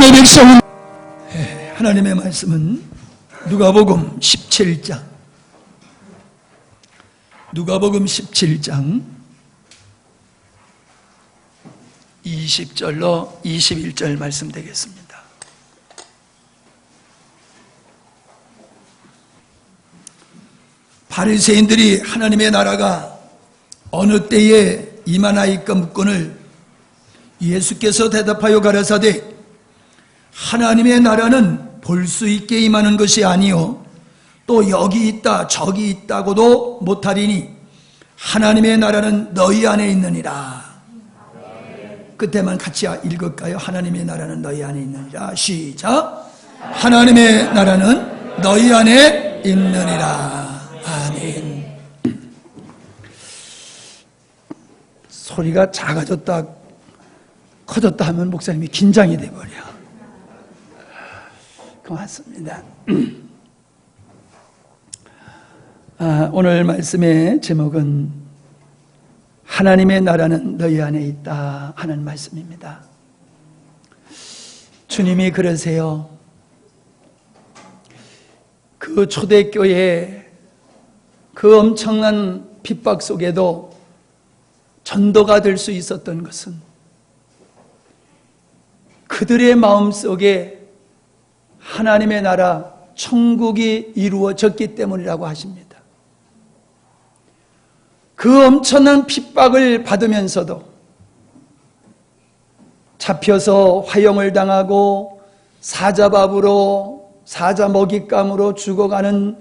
하나님의 백성은 하나님의 말씀은 누가복음 17장 20절로 21절 말씀 되겠습니다. 바리새인들이 하나님의 나라가 어느 때에 임하나이까 묻거늘 예수께서 대답하여 가라사대 하나님의 나라는 볼 수 있게 임하는 것이 아니요 또 여기 있다 저기 있다고도 못하리니 하나님의 나라는 너희 안에 있느니라. 그때만 같이 읽을까요? 하나님의 나라는 너희 안에 있느니라. 시작. 하나님의 나라는 너희 안에 있느니라. 아멘. 소리가 작아졌다 커졌다 하면 목사님이 긴장이 돼버려. 고맙습니다. 오늘 말씀의 제목은 하나님의 나라는 너희 안에 있다 하는 말씀입니다. 주님이 그러세요. 그 초대교회 그 엄청난 핍박 속에도 전도가 될 수 있었던 것은 그들의 마음속에 하나님의 나라 천국이 이루어졌기 때문이라고 하십니다. 그 엄청난 핍박을 받으면서도 잡혀서 화형을 당하고 사자밥으로 사자 먹잇감으로 죽어가는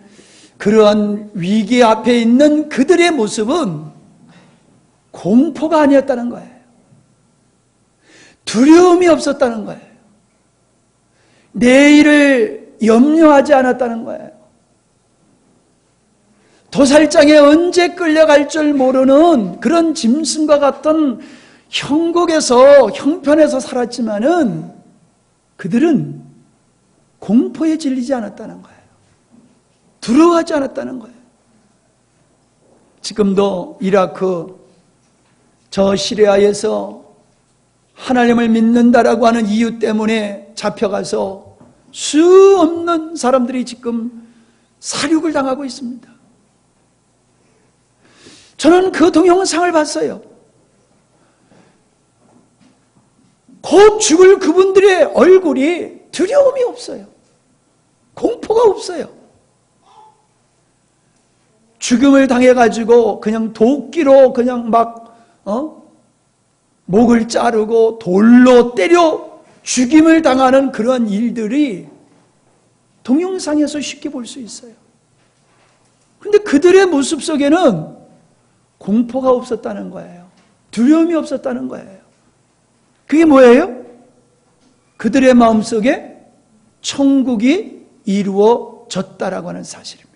그러한 위기 앞에 있는 그들의 모습은 공포가 아니었다는 거예요. 두려움이 없었다는 거예요. 내일을 염려하지 않았다는 거예요. 도살장에 언제 끌려갈 줄 모르는 그런 짐승과 같은 형편에서 살았지만은 그들은 공포에 질리지 않았다는 거예요. 두려워하지 않았다는 거예요. 지금도 이라크 저 시리아에서 하나님을 믿는다라고 하는 이유 때문에 잡혀가서 수 없는 사람들이 지금 사륙을 당하고 있습니다. 저는 그 동영상을 봤어요. 곧 죽을 그분들의 얼굴이 두려움이 없어요. 공포가 없어요. 죽음을 당해가지고 그냥 도끼로 그냥 목을 자르고 돌로 때려 죽임을 당하는 그런 일들이 동영상에서 쉽게 볼 수 있어요. 그런데 그들의 모습 속에는 공포가 없었다는 거예요. 두려움이 없었다는 거예요. 그게 뭐예요? 그들의 마음속에 천국이 이루어졌다라고 하는 사실입니다.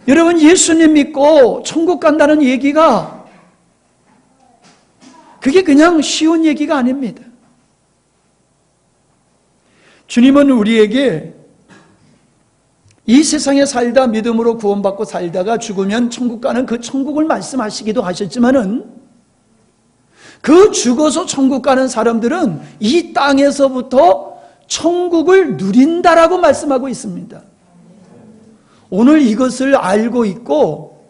여러분, 예수님 믿고 천국 간다는 얘기가 그게 그냥 쉬운 얘기가 아닙니다. 주님은 우리에게 이 세상에 살다 믿음으로 구원받고 살다가 죽으면 천국 가는 그 천국을 말씀하시기도 하셨지만은 그 죽어서 천국 가는 사람들은 이 땅에서부터 천국을 누린다라고 말씀하고 있습니다. 오늘 이것을 알고 있고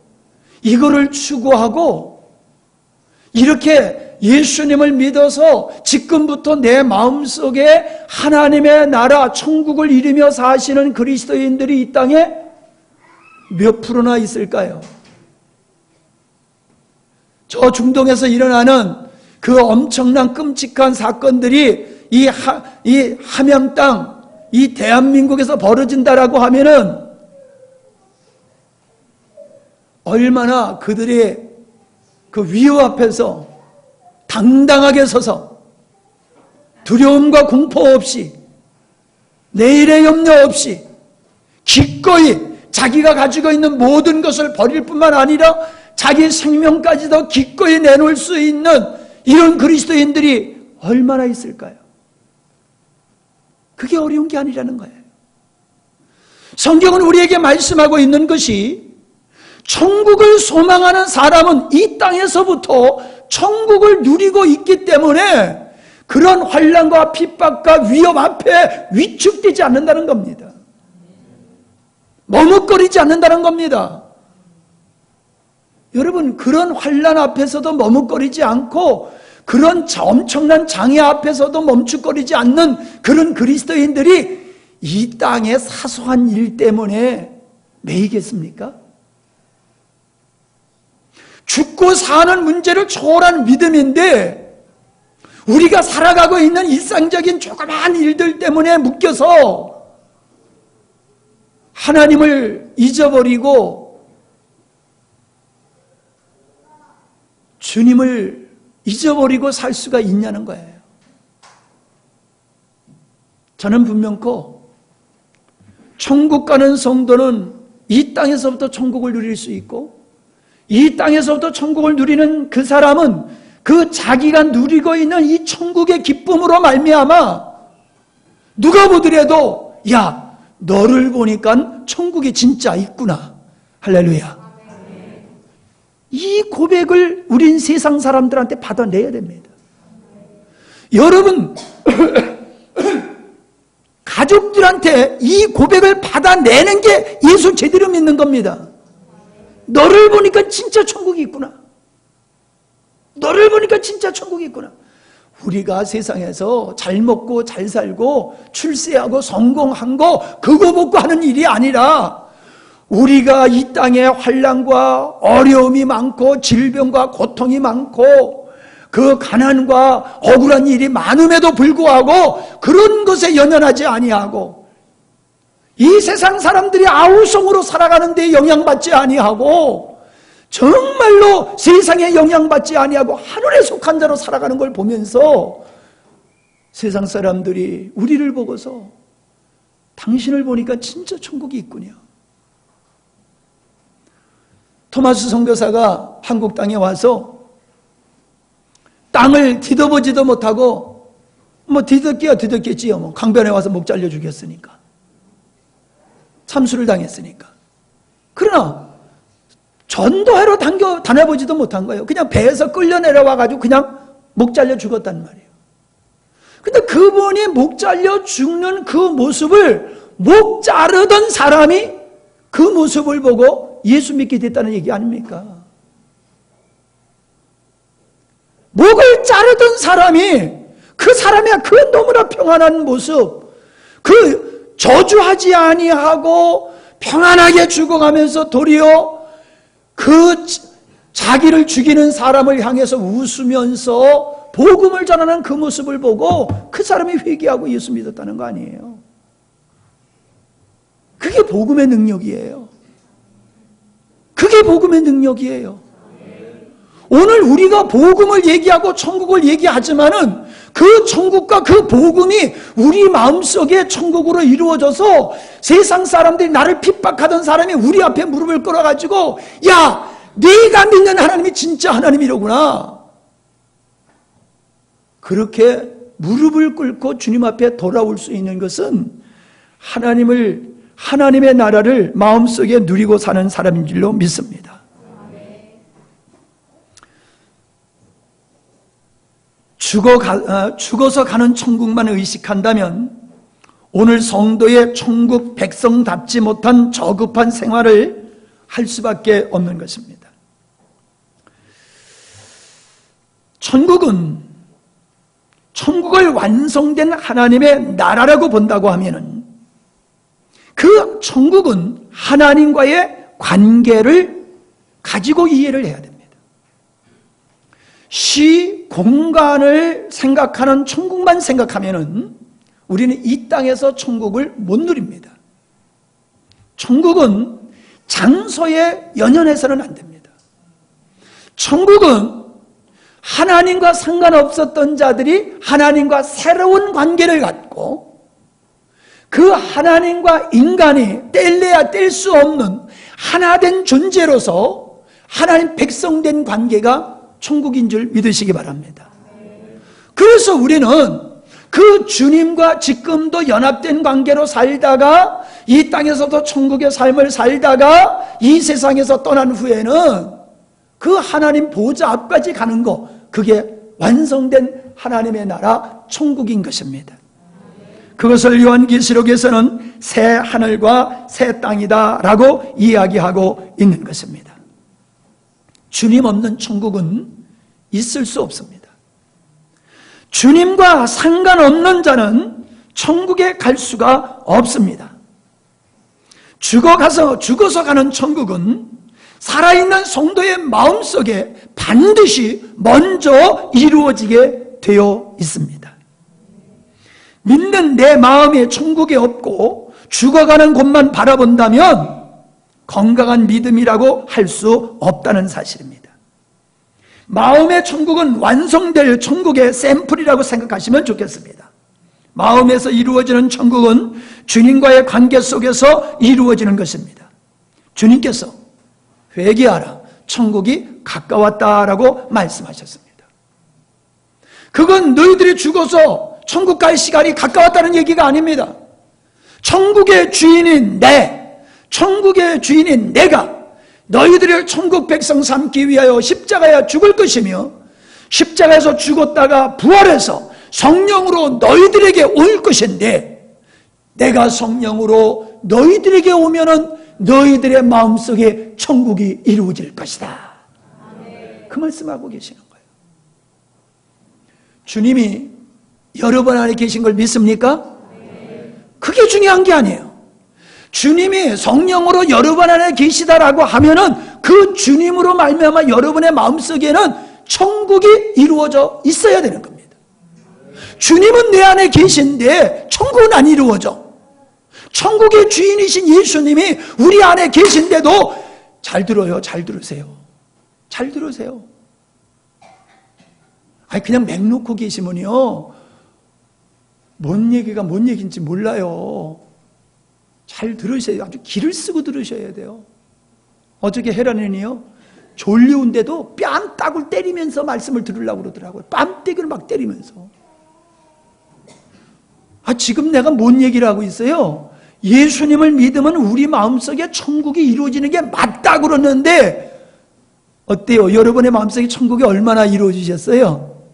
이거를 추구하고 이렇게 예수님을 믿어서 지금부터 내 마음속에 하나님의 나라 천국을 이루며 사시는 그리스도인들이 이 땅에 몇 프로나 있을까요? 저 중동에서 일어나는 그 엄청난 끔찍한 사건들이 이 함양 땅, 이 대한민국에서 벌어진다라고 하면은 얼마나 그들의 그 위협 앞에서 당당하게 서서 두려움과 공포 없이 내일의 염려 없이 기꺼이 자기가 가지고 있는 모든 것을 버릴 뿐만 아니라 자기 생명까지도 기꺼이 내놓을 수 있는 이런 그리스도인들이 얼마나 있을까요? 그게 어려운 게 아니라는 거예요. 성경은 우리에게 말씀하고 있는 것이 천국을 소망하는 사람은 이 땅에서부터 천국을 누리고 있기 때문에 그런 환난과 핍박과 위험 앞에 위축되지 않는다는 겁니다. 머뭇거리지 않는다는 겁니다. 여러분, 그런 환난 앞에서도 머뭇거리지 않고 그런 엄청난 장애 앞에서도 멈칫거리지 않는 그런 그리스도인들이 이 땅의 사소한 일 때문에 매이겠습니까? 죽고 사는 문제를 초월한 믿음인데 우리가 살아가고 있는 일상적인 조그마한 일들 때문에 묶여서 하나님을 잊어버리고 주님을 잊어버리고 살 수가 있냐는 거예요. 저는 분명코 천국 가는 성도는 이 땅에서부터 천국을 누릴 수 있고 이 땅에서부터 천국을 누리는 그 사람은 그 자기가 누리고 있는 이 천국의 기쁨으로 말미암아 누가 보더라도 야, 너를 보니까 천국이 진짜 있구나. 할렐루야. 이 고백을 우린 세상 사람들한테 받아내야 됩니다. 여러분 가족들한테 이 고백을 받아내는 게 예수 제대로 믿는 겁니다. 너를 보니까 진짜 천국이 있구나. 너를 보니까 진짜 천국이 있구나. 우리가 세상에서 잘 먹고 잘 살고 출세하고 성공한 거 그거 보고 하는 일이 아니라 우리가 이 땅에 환난과 어려움이 많고 질병과 고통이 많고 그 가난과 억울한 일이 많음에도 불구하고 그런 것에 연연하지 아니하고 이 세상 사람들이 아우성으로 살아가는 데 영향받지 아니하고 정말로 세상에 영향받지 아니하고 하늘에 속한 자로 살아가는 걸 보면서 세상 사람들이 우리를 보고서 당신을 보니까 진짜 천국이 있군요. 토마스 선교사가 한국 땅에 와서 땅을 뒤져보지도 못하고 뒤덮기야 뒤덮겠지요. 강변에 와서 목 잘려 죽였으니까. 참수를 당했으니까. 그러나 전도하러 다녀보지도 못한 거예요. 그냥 배에서 끌려 내려와가지고 그냥 목 잘려 죽었단 말이에요. 근데 그분이 목 잘려 죽는 그 모습을 목 자르던 사람이 그 모습을 보고 예수 믿게 됐다는 얘기 아닙니까? 목을 자르던 사람이 그 사람의 그 너무나 평안한 모습, 그 저주하지 아니하고 평안하게 죽어가면서 도리어 그 자기를 죽이는 사람을 향해서 웃으면서 복음을 전하는 그 모습을 보고 그 사람이 회개하고 예수 믿었다는 거 아니에요. 그게 복음의 능력이에요. 그게 복음의 능력이에요. 오늘 우리가 복음을 얘기하고 천국을 얘기하지만은 그 천국과 그 복음이 우리 마음속에 천국으로 이루어져서 세상 사람들이 나를 핍박하던 사람이 우리 앞에 무릎을 꿇어가지고 야, 네가 믿는 하나님이 진짜 하나님이로구나. 그렇게 무릎을 꿇고 주님 앞에 돌아올 수 있는 것은 하나님의 나라를 마음속에 누리고 사는 사람인 줄로 믿습니다. 죽어서 가는 천국만 의식한다면 오늘 성도의 천국 백성답지 못한 저급한 생활을 할 수밖에 없는 것입니다. 천국을 완성된 하나님의 나라라고 본다고 하면은 그 천국은 하나님과의 관계를 가지고 이해를 해야 됩니다. 시, 공간을 생각하는 천국만 생각하면은 우리는 이 땅에서 천국을 못 누립니다. 천국은 장소에 연연해서는 안 됩니다. 천국은 하나님과 상관없었던 자들이 하나님과 새로운 관계를 갖고 그 하나님과 인간이 뗄래야 뗄 수 없는 하나된 존재로서 하나님 백성된 관계가 천국인 줄 믿으시기 바랍니다. 그래서 우리는 그 주님과 지금도 연합된 관계로 살다가 이 땅에서도 천국의 삶을 살다가 이 세상에서 떠난 후에는 그 하나님 보좌 앞까지 가는 거, 그게 완성된 하나님의 나라 천국인 것입니다. 그것을 요한계시록에서는 새 하늘과 새 땅이다 라고 이야기하고 있는 것입니다. 주님 없는 천국은 있을 수 없습니다. 주님과 상관없는 자는 천국에 갈 수가 없습니다. 죽어서 가는 천국은 살아있는 성도의 마음속에 반드시 먼저 이루어지게 되어 있습니다. 믿는 내 마음에 천국이 없고 죽어가는 곳만 바라본다면 건강한 믿음이라고 할 수 없다는 사실입니다. 마음의 천국은 완성될 천국의 샘플이라고 생각하시면 좋겠습니다. 마음에서 이루어지는 천국은 주님과의 관계 속에서 이루어지는 것입니다. 주님께서 회개하라, 천국이 가까웠다라고 말씀하셨습니다. 그건 너희들이 죽어서 천국 갈 시간이 가까웠다는 얘기가 아닙니다. 천국의 주인인 천국의 주인인 내가 너희들을 천국 백성 삼기 위하여 십자가에 죽을 것이며 십자가에서 죽었다가 부활해서 성령으로 너희들에게 올 것인데 내가 성령으로 너희들에게 오면은 너희들의 마음속에 천국이 이루어질 것이다. 그 말씀하고 계시는 거예요. 주님이 여러분 안에 계신 걸 믿습니까? 그게 중요한 게 아니에요. 주님이 성령으로 여러분 안에 계시다라고 하면은 그 주님으로 말미암아 여러분의 마음속에는 천국이 이루어져 있어야 되는 겁니다. 주님은 내 안에 계신데 천국은 안 이루어져. 천국의 주인이신 예수님이 우리 안에 계신데도 잘 들어요. 잘 들으세요. 잘 들으세요. 아니 그냥 맹 놓고 계시면요 뭔 얘기가 뭔 얘기인지 몰라요. 잘 들으셔야 돼요. 아주 기를 쓰고 들으셔야 돼요. 어저께 헤라는요 졸리운데도 뺨따구를 때리면서 말씀을 들으려고 그러더라고요. 뺨때기를 막 때리면서. 지금 내가 뭔 얘기를 하고 있어요? 예수님을 믿으면 우리 마음속에 천국이 이루어지는 게 맞다고 그러는데 어때요? 여러분의 마음속에 천국이 얼마나 이루어지셨어요?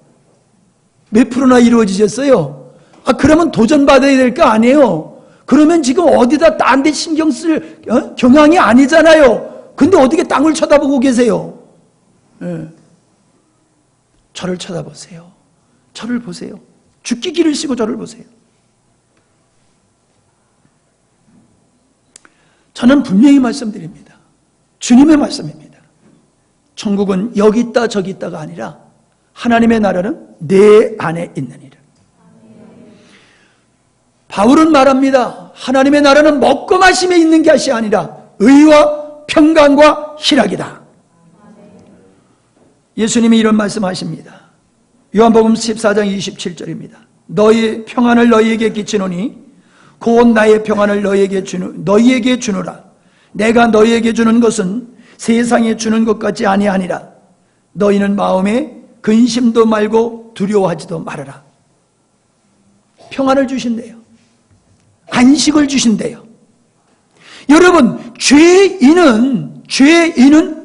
몇 프로나 이루어지셨어요? 그러면 도전받아야 될 거 아니에요? 그러면 지금 어디다 딴 데 신경 쓸 경향이 아니잖아요. 근데 어떻게 땅을 쳐다보고 계세요? 저를 쳐다보세요. 저를 보세요. 죽기 기를 쓰고 저를 보세요. 저는 분명히 말씀드립니다. 주님의 말씀입니다. 천국은 여기 있다 저기 있다가 아니라 하나님의 나라는 내 안에 있느니라. 바울은 말합니다. 하나님의 나라는 먹고 마심에 있는 것이 아니라 의와 평강과 희락이다. 예수님이 이런 말씀하십니다. 요한복음 14장 27절입니다. 너희 평안을 너희에게 끼치노니 곧 나의 평안을 너희에게 주노라. 내가 너희에게 주는 것은 세상에 주는 것 같지 아니하니라. 너희는 마음에 근심도 말고 두려워하지도 말아라. 평안을 주신대요. 안식을 주신대요. 여러분, 죄인은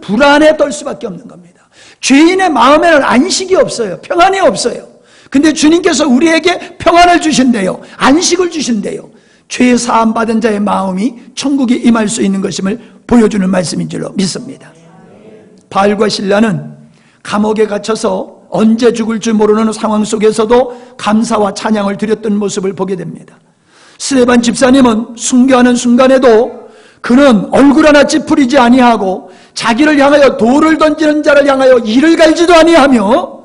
불안에 떨 수밖에 없는 겁니다. 죄인의 마음에는 안식이 없어요. 평안이 없어요. 근데 주님께서 우리에게 평안을 주신대요. 안식을 주신대요. 죄 사함 받은 자의 마음이 천국에 임할 수 있는 것임을 보여주는 말씀인 줄로 믿습니다. 바알과 실라는 감옥에 갇혀서 언제 죽을 줄 모르는 상황 속에서도 감사와 찬양을 드렸던 모습을 보게 됩니다. 스데반 집사님은 순교하는 순간에도 그는 얼굴 하나 찌푸리지 아니하고 자기를 향하여 돌을 던지는 자를 향하여 이를 갈지도 아니하며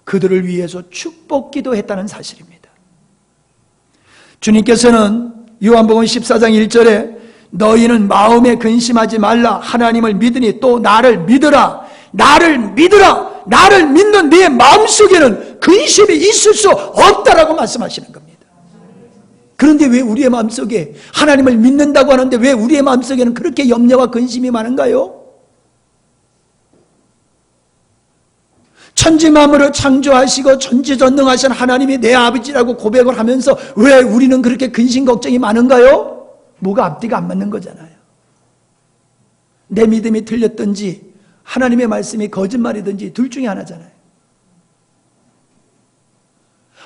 그들을 위해서 축복 기도했다는 사실입니다. 주님께서는 요한복음 14장 1절에 너희는 마음에 근심하지 말라. 하나님을 믿으니 또 나를 믿으라. 나를 믿으라. 나를 믿는 네 마음속에는 근심이 있을 수 없다라고 말씀하시는 겁니다. 그런데 왜 우리의 마음속에 하나님을 믿는다고 하는데 왜 우리의 마음속에는 그렇게 염려와 근심이 많은가요? 천지만물을 창조하시고 전지전능하신 하나님이 내 아버지라고 고백을 하면서 왜 우리는 그렇게 근심 걱정이 많은가요? 뭐가 앞뒤가 안 맞는 거잖아요. 내 믿음이 틀렸든지 하나님의 말씀이 거짓말이든지 둘 중에 하나잖아요.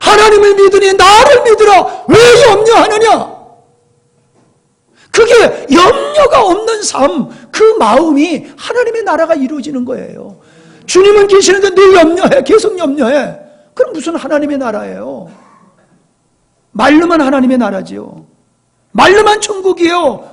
하나님을 믿으니 나를 믿으라. 왜 염려하느냐? 그게 염려가 없는 삶, 그 마음이 하나님의 나라가 이루어지는 거예요. 주님은 계시는데 늘 염려해. 계속 염려해. 그럼 무슨 하나님의 나라예요? 말로만 하나님의 나라지요. 말로만 천국이요.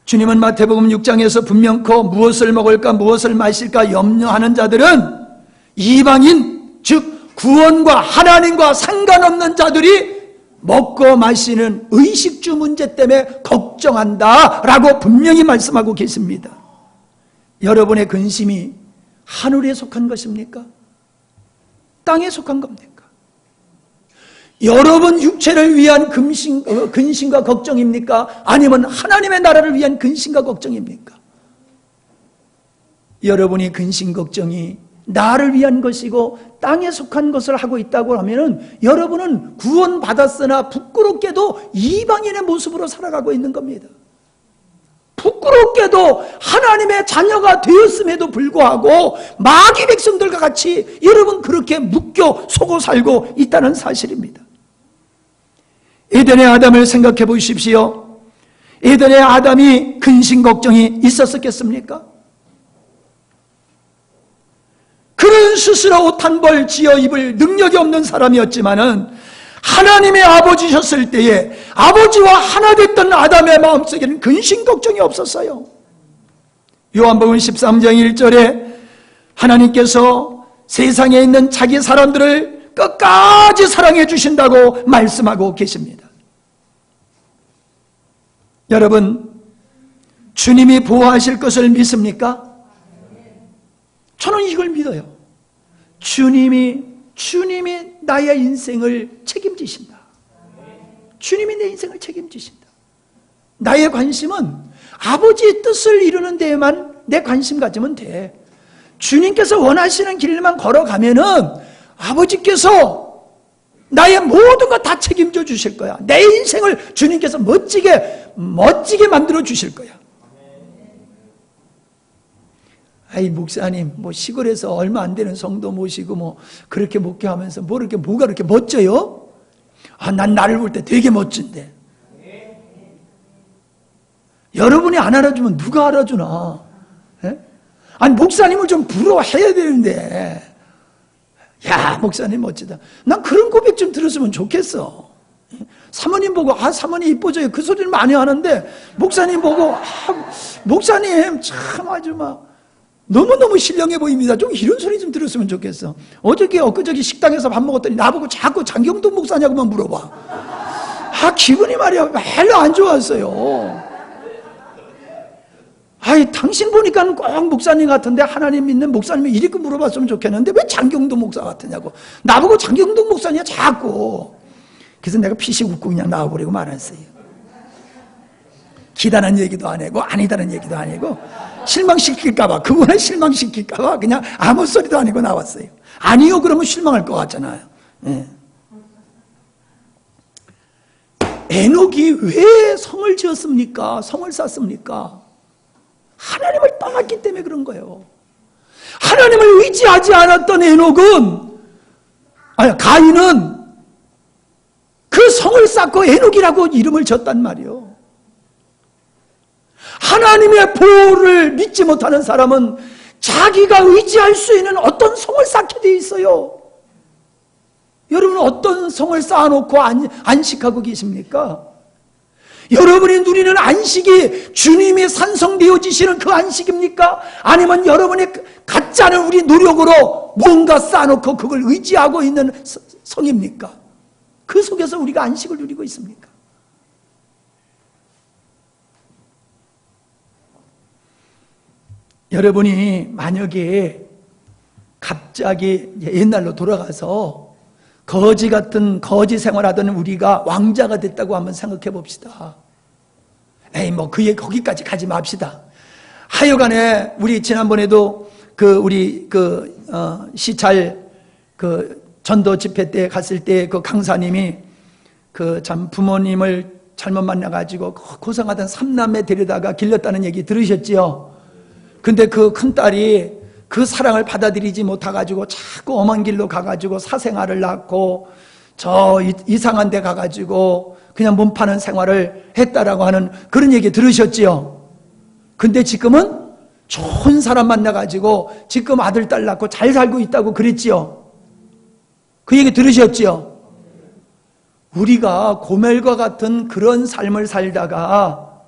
주님은 마태복음 6장에서 분명코 무엇을 먹을까 무엇을 마실까 염려하는 자들은 이방인, 즉 구원과 하나님과 상관없는 자들이 먹고 마시는 의식주 문제 때문에 걱정한다라고 분명히 말씀하고 계십니다. 여러분의 근심이 하늘에 속한 것입니까? 땅에 속한 겁니까? 여러분 육체를 위한 근심과 걱정입니까? 아니면 하나님의 나라를 위한 근심과 걱정입니까? 여러분이 근심 걱정이 나를 위한 것이고 땅에 속한 것을 하고 있다고 하면 여러분은 구원받았으나 부끄럽게도 이방인의 모습으로 살아가고 있는 겁니다. 부끄럽게도 하나님의 자녀가 되었음에도 불구하고 마귀 백성들과 같이 여러분 그렇게 묶여 속어 살고 있다는 사실입니다. 에덴의 아담을 생각해 보십시오. 에덴의 아담이 근심 걱정이 있었겠습니까? 그는 스스로 옷 한 벌 지어 입을 능력이 없는 사람이었지만은 하나님의 아버지셨을 때에 아버지와 하나 됐던 아담의 마음속에는 근심 걱정이 없었어요. 요한복음 13장 1절에 하나님께서 세상에 있는 자기 사람들을 끝까지 사랑해 주신다고 말씀하고 계십니다. 여러분, 주님이 보호하실 것을 믿습니까? 저는 이걸 믿어요. 주님이 나의 인생을 책임지신다. 주님이 내 인생을 책임지신다. 나의 관심은 아버지의 뜻을 이루는 데에만 내 관심 가지면 돼. 주님께서 원하시는 길만 걸어가면은 아버지께서 나의 모든 것 다 책임져 주실 거야. 내 인생을 주님께서 멋지게 만들어 주실 거야. 아이 목사님 뭐 시골에서 얼마 안 되는 성도 모시고 뭐 그렇게 목회하면서 뭐가 그렇게 멋져요? 난 나를 볼 때 되게 멋진데. 여러분이 안 알아주면 누가 알아주나? 에? 아니 목사님을 좀 부러워해야 되는데. 야 목사님 멋지다. 난 그런 고백 좀 들었으면 좋겠어. 사모님 보고 사모님 이뻐져요 그 소리를 많이 하는데 목사님 보고 목사님 참 아주 막 너무너무 신령해 보입니다. 좀 이런 소리 좀 들었으면 좋겠어. 엊그저께 식당에서 밥 먹었더니 나보고 자꾸 장경동 목사냐고만 물어봐. 기분이 말이야 별로 안 좋았어요. 당신 보니까 꼭 목사님 같은데 하나님 믿는 목사님이 이렇게 물어봤으면 좋겠는데 왜 장경동 목사 같으냐고. 나보고 장경동 목사냐 자꾸. 그래서 내가 피식 웃고 그냥 나와버리고 말았어요. 기다는 얘기도 안 하고 아니다는 얘기도 아니고 실망시킬까봐, 그분을 실망시킬까봐 그냥 아무 소리도 아니고 나왔어요. 아니요 그러면 실망할 것 같잖아요. 예. 에녹이 왜 성을 지었습니까? 성을 쌓습니까? 하나님을 떠났기 때문에 그런 거예요. 하나님을 의지하지 않았던 가인은 그 성을 쌓고 에녹이라고 이름을 졌단 말이에요. 하나님의 보호를 믿지 못하는 사람은 자기가 의지할 수 있는 어떤 성을 쌓게 돼 있어요. 여러분 어떤 성을 쌓아놓고 안식하고 계십니까? 여러분이 누리는 안식이 주님이 산성되어지시는 그 안식입니까? 아니면 여러분이 갖지 않은 우리 노력으로 뭔가 쌓아놓고 그걸 의지하고 있는 성입니까? 그 속에서 우리가 안식을 누리고 있습니까? 여러분이 만약에 갑자기 옛날로 돌아가서 거지 같은 거지 생활하던 우리가 왕자가 됐다고 한번 생각해 봅시다. 거기까지 가지 맙시다. 하여간에 우리 지난번에도 시찰 전도 집회 때 갔을 때 그 강사님이 참 부모님을 잘못 만나가지고 고생하던 삼남매 데려다가 길렀다는 얘기 들으셨지요? 근데 그 큰딸이 그 사랑을 받아들이지 못해가지고 자꾸 엄한 길로 가가지고 사생활을 낳고 저 이상한 데 가가지고 그냥 몸 파는 생활을 했다라고 하는 그런 얘기 들으셨지요? 근데 지금은 좋은 사람 만나가지고 지금 아들 딸 낳고 잘 살고 있다고 그랬지요? 그 얘기 들으셨지요? 우리가 고멜과 같은 그런 삶을 살다가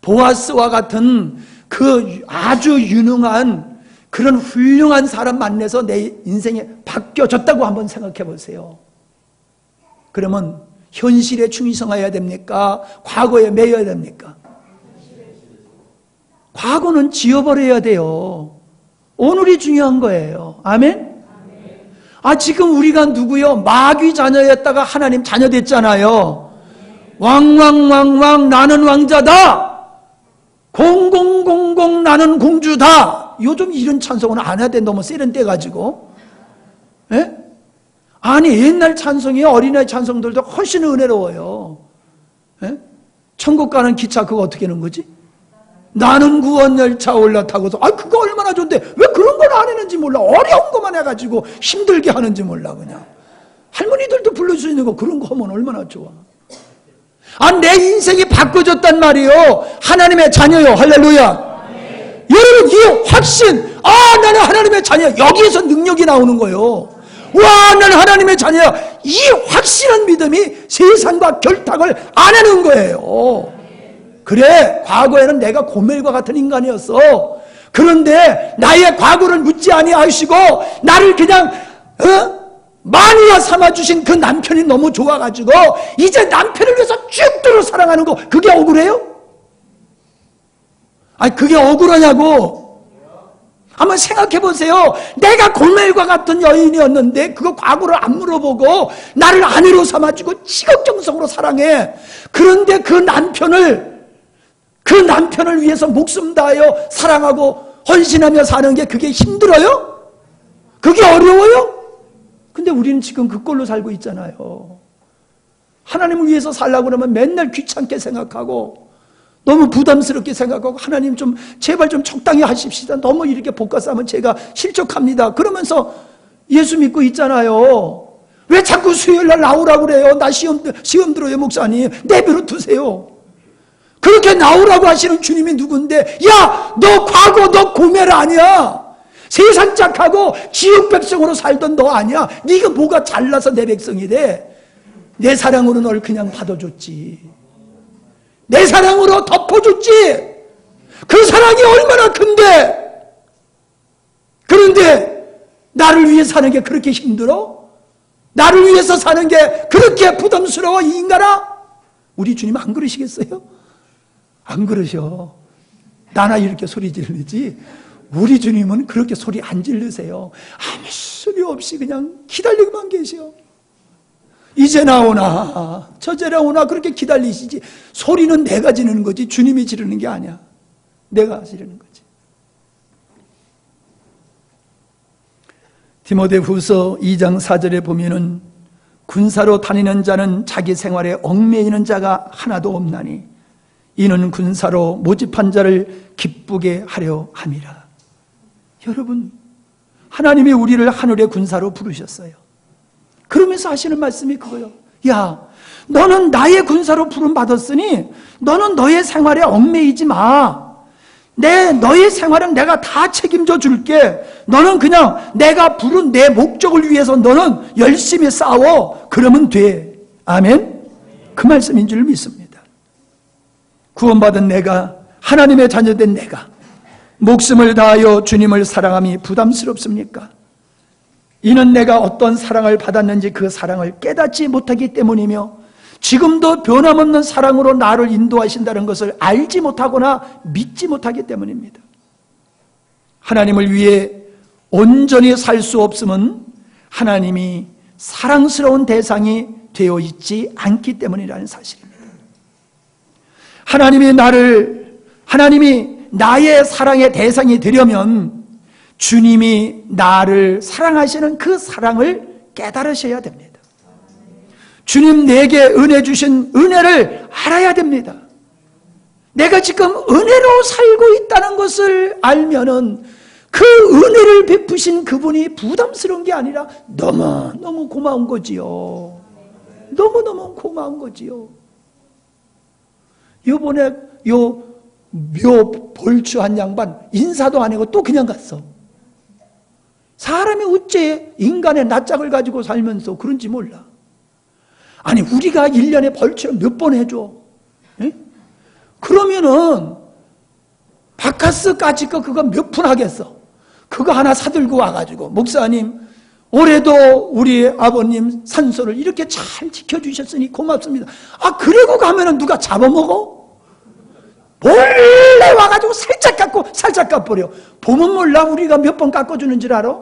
보아스와 같은 그 아주 유능한 그런 훌륭한 사람 만나서 내 인생이 바뀌어졌다고 한번 생각해 보세요. 그러면 현실에 충성해야 됩니까? 과거에 매여야 됩니까? 과거는 지워버려야 돼요. 오늘이 중요한 거예요. 아멘? 지금 우리가 누구요? 마귀 자녀였다가 하나님 자녀 됐잖아요. 왕왕왕왕 나는 왕자다. 공공공공 나는 공주다. 요즘 이런 찬송은 안 해야 돼. 너무 세련돼가지고. 예? 아니 옛날 찬송이 어린아이 찬송들도 훨씬 은혜로워요. 예? 천국 가는 기차 그거 어떻게 하는 거지? 나는 구원열차 올라타고서 그거 얼마나 좋은데 왜 그런 걸 안 했는지 몰라. 어려운 것만 해가지고 힘들게 하는지 몰라. 그냥 할머니들도 불러줄 수 있는 거 그런 거 하면 얼마나 좋아. 내 인생이 바꿔졌단 말이에요. 하나님의 자녀요. 할렐루야. 여러분 이 확신, 나는 하나님의 자녀야. 여기에서 능력이 나오는 거예요. 와, 나는 하나님의 자녀야. 이 확실한 믿음이 세상과 결탁을 안 하는 거예요. 그래, 과거에는 내가 고멜과 같은 인간이었어. 그런데 나의 과거를 묻지 아니하시고 나를 그냥 마누라 삼아주신 그 남편이 너무 좋아가지고 이제 남편을 위해서 죽도록 사랑하는 거, 그게 억울해요? 그게 억울하냐고. 한번 생각해 보세요. 내가 고멜과 같은 여인이었는데 그거 과거를 안 물어보고 나를 아내로 삼아주고 지극정성으로 사랑해. 그런데 그 남편을 위해서 목숨 다하여 사랑하고 헌신하며 사는 게 그게 힘들어요? 그게 어려워요? 근데 우리는 지금 그 꼴로 살고 있잖아요. 하나님을 위해서 살려고 그러면 맨날 귀찮게 생각하고 너무 부담스럽게 생각하고 하나님 좀 제발 좀 적당히 하십시다. 너무 이렇게 볶아 싸면 제가 실족합니다. 그러면서 예수 믿고 있잖아요. 왜 자꾸 수요일날 나오라고 그래요? 나 시험 들어요 목사님. 내버려 두세요. 그렇게 나오라고 하시는 주님이 누군데, 야, 너 과거 너 고멜 아니야. 세상 짝하고 지옥 백성으로 살던 너 아니야. 네가 뭐가 잘나서 내 백성이래. 내 사랑으로 널 그냥 받아줬지. 내 사랑으로 덮어줬지. 그 사랑이 얼마나 큰데. 그런데 나를 위해 사는 게 그렇게 힘들어? 나를 위해서 사는 게 그렇게 부담스러워 이 인간아? 우리 주님 안 그러시겠어요? 안 그러셔. 나나 이렇게 소리 지르지 우리 주님은 그렇게 소리 안 지르세요. 아무 소리 없이 그냥 기다리고만 계셔. 이제 나오나 저제 나오나 그렇게 기다리시지. 소리는 내가 지르는 거지 주님이 지르는 게 아니야. 내가 지르는 거지. 디모데후서 2장 4절에 보면은 군사로 다니는 자는 자기 생활에 얽매이는 자가 하나도 없나니 이는 군사로 모집한 자를 기쁘게 하려 함이라. 여러분, 하나님이 우리를 하늘의 군사로 부르셨어요. 그러면서 하시는 말씀이 그거예요. 야, 너는 나의 군사로 부름받았으니 너는 너의 생활에 얽매이지 마. 너의 생활은 내가 다 책임져 줄게. 너는 그냥 내가 부른 내 목적을 위해서 너는 열심히 싸워. 그러면 돼. 아멘? 그 말씀인 줄 믿습니다. 구원받은 내가, 하나님의 자녀된 내가 목숨을 다하여 주님을 사랑함이 부담스럽습니까? 이는 내가 어떤 사랑을 받았는지 그 사랑을 깨닫지 못하기 때문이며 지금도 변함없는 사랑으로 나를 인도하신다는 것을 알지 못하거나 믿지 못하기 때문입니다. 하나님을 위해 온전히 살 수 없음은 하나님이 사랑스러운 대상이 되어 있지 않기 때문이라는 사실입니다. 하나님이 나의 사랑의 대상이 되려면 주님이 나를 사랑하시는 그 사랑을 깨달으셔야 됩니다. 주님 내게 은혜 주신 은혜를 알아야 됩니다. 내가 지금 은혜로 살고 있다는 것을 알면은 그 은혜를 베푸신 그분이 부담스러운 게 아니라 너무너무 고마운 거지요. 너무너무 고마운 거지요. 요번에 묘 볼주한 양반 인사도 안 하고 또 그냥 갔어. 사람이 어째 인간의 낯짝을 가지고 살면서 그런지 몰라. 아니 우리가 1년에 벌초를 몇 번 해줘? 에? 그러면은 바카스까지 거 그거 몇 푼 하겠어? 그거 하나 사들고 와가지고 목사님 올해도 우리 아버님 산소를 이렇게 잘 지켜주셨으니 고맙습니다. 아 그리고 가면은 누가 잡아먹어? 몰래 와가지고 살짝 깎고 살짝 깎버려. 보면 몰라 우리가 몇 번 깎아주는 줄 알아?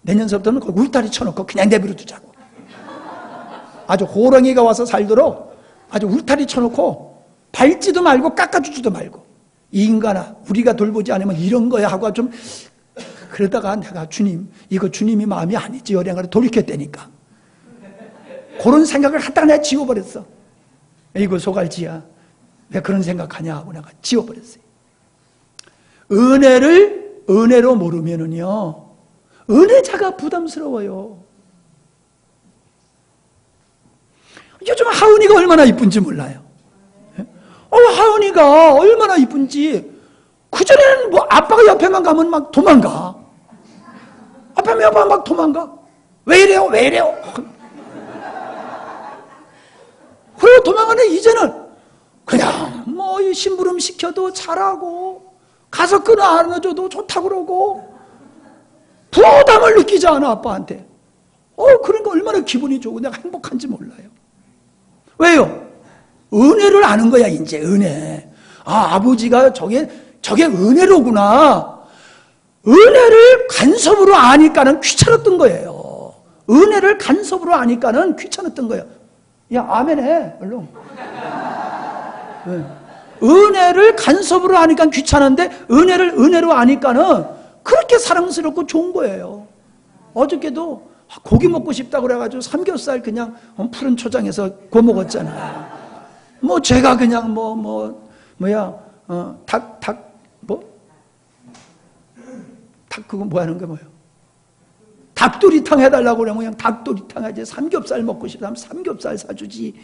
내년서부터는 거기 울타리 쳐놓고 그냥 내버려 두자고. 아주 호랑이가 와서 살도록 아주 울타리 쳐놓고 밟지도 말고 깎아주지도 말고. 이 인간아 우리가 돌보지 않으면 이런 거야 하고 좀 그러다가 내가 주님 이거 주님이 마음이 아니지 여행을 돌이켰다니까. 그런 생각을 하다가 내가 지워버렸어. 이거 소갈지야 왜 그런 생각하냐 하고 내가 지워버렸어요. 은혜를 은혜로 모르면은요 은혜자가 부담스러워요. 요즘 하은이가 얼마나 이쁜지 몰라요. 하은이가 얼마나 이쁜지. 그전에는 뭐 아빠가 옆에만 가면 막 도망가. 아빠면 옆에 막 도망가. 왜 이래요? 왜 이래요? 그리고 도망가는 이제는 그냥 뭐 이 심부름 시켜도 잘하고 가서 끊어 안아줘도 좋다고 그러고 부담을 느끼지 않아 아빠한테. 그러니까 얼마나 기분이 좋고 내가 행복한지 몰라요. 왜요? 은혜를 아는 거야 이제 은혜. 아버지가 저게 은혜로구나. 은혜를 간섭으로 아니까는 귀찮았던 거예요. 은혜를 간섭으로 아니까는 귀찮았던 거예요. 야 아멘해 얼른. 네. 은혜를 간섭으로 하니까 귀찮은데 은혜를 은혜로 아니까는 그렇게 사랑스럽고 좋은 거예요. 어저께도 고기 먹고 싶다고 그래가지고 삼겹살 그냥 푸른 초장에서 구워 먹었잖아. 뭐 제가 그냥 닭 그거 뭐 하는 게 뭐예요? 닭도리탕 해달라고 그러면 그냥 닭도리탕 하지. 삼겹살 먹고 싶다면 삼겹살 사주지.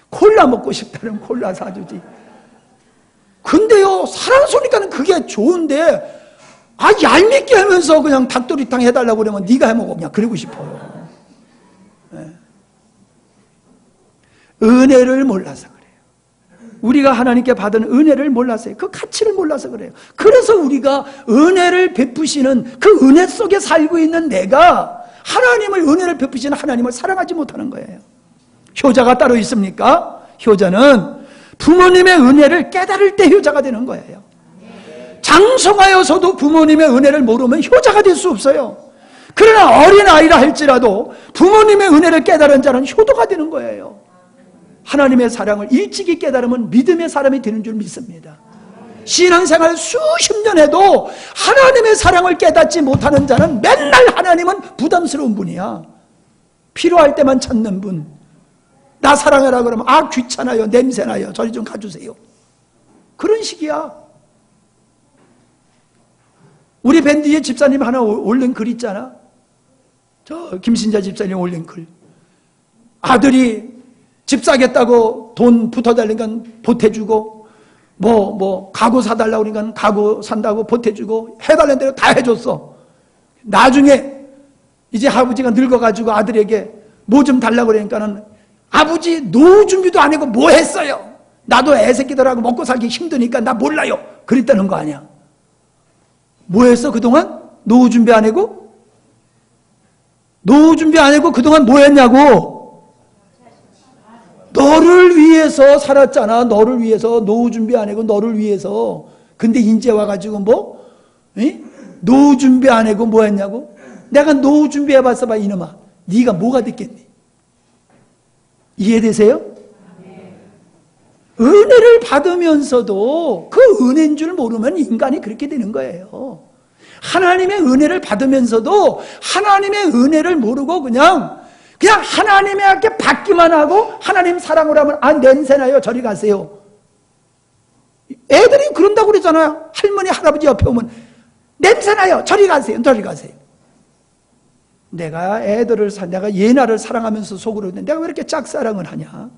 콜라 먹고 싶다면 콜라 사주지. 근데요 사랑스러우니까는 그게 좋은데 얄밉게 하면서 그냥 닭도리탕 해달라고 그러면 네가 해먹어 그냥 그러고 싶어요. 네. 은혜를 몰라서 그래요. 우리가 하나님께 받은 은혜를 몰라서요. 그 가치를 몰라서 그래요. 그래서 우리가 은혜를 베푸시는 그 은혜 속에 살고 있는 내가 하나님을 은혜를 베푸시는 하나님을 사랑하지 못하는 거예요. 효자가 따로 있습니까? 효자는 부모님의 은혜를 깨달을 때 효자가 되는 거예요. 장성하여서도 부모님의 은혜를 모르면 효자가 될 수 없어요. 그러나 어린아이라 할지라도 부모님의 은혜를 깨달은 자는 효도가 되는 거예요. 하나님의 사랑을 일찍이 깨달으면 믿음의 사람이 되는 줄 믿습니다. 신앙생활 수십 년 해도 하나님의 사랑을 깨닫지 못하는 자는 맨날 하나님은 부담스러운 분이야. 필요할 때만 찾는 분. 나 사랑해라 그러면 귀찮아요 냄새나요 저리 좀 가주세요. 그런 식이야. 우리 밴드에 집사님 하나 올린 글 있잖아. 저 김신자 집사님 올린 글. 아들이 집 사겠다고 돈 붙어달라니까 보태주고 가구 사달라고 그러니까 가구 산다고 보태주고 해달라는 대로 다 해줬어. 나중에 이제 아버지가 늙어가지고 아들에게 뭐 좀 달라고 그러니까는 아버지 노후 준비도 안 하고 뭐 했어요? 나도 애새끼들하고 먹고 살기 힘드니까 나 몰라요. 그랬다는 거 아니야. 뭐 했어 그동안? 노후 준비 안 하고? 노후 준비 안 하고 그동안 뭐 했냐고? 너를 위해서 살았잖아. 너를 위해서 노후 준비 안 하고 너를 위해서. 근데 인제 와가지고 노후 준비 안 하고 뭐 했냐고? 내가 노후 준비해봤어 봐 이놈아. 네가 뭐가 됐겠니? 이해되세요? 은혜를 받으면서도 그 은혜인 줄 모르면 인간이 그렇게 되는 거예요. 하나님의 은혜를 받으면서도 하나님의 은혜를 모르고 그냥 하나님에게 받기만 하고 하나님 사랑을 하면 냄새나요 저리 가세요. 애들이 그런다고 그러잖아요. 할머니 할아버지 옆에 오면 냄새나요. 저리 가세요. 저리 가세요. 내가 내가 예나를 사랑하면서 속으로 내가 왜 이렇게 짝사랑을 하냐?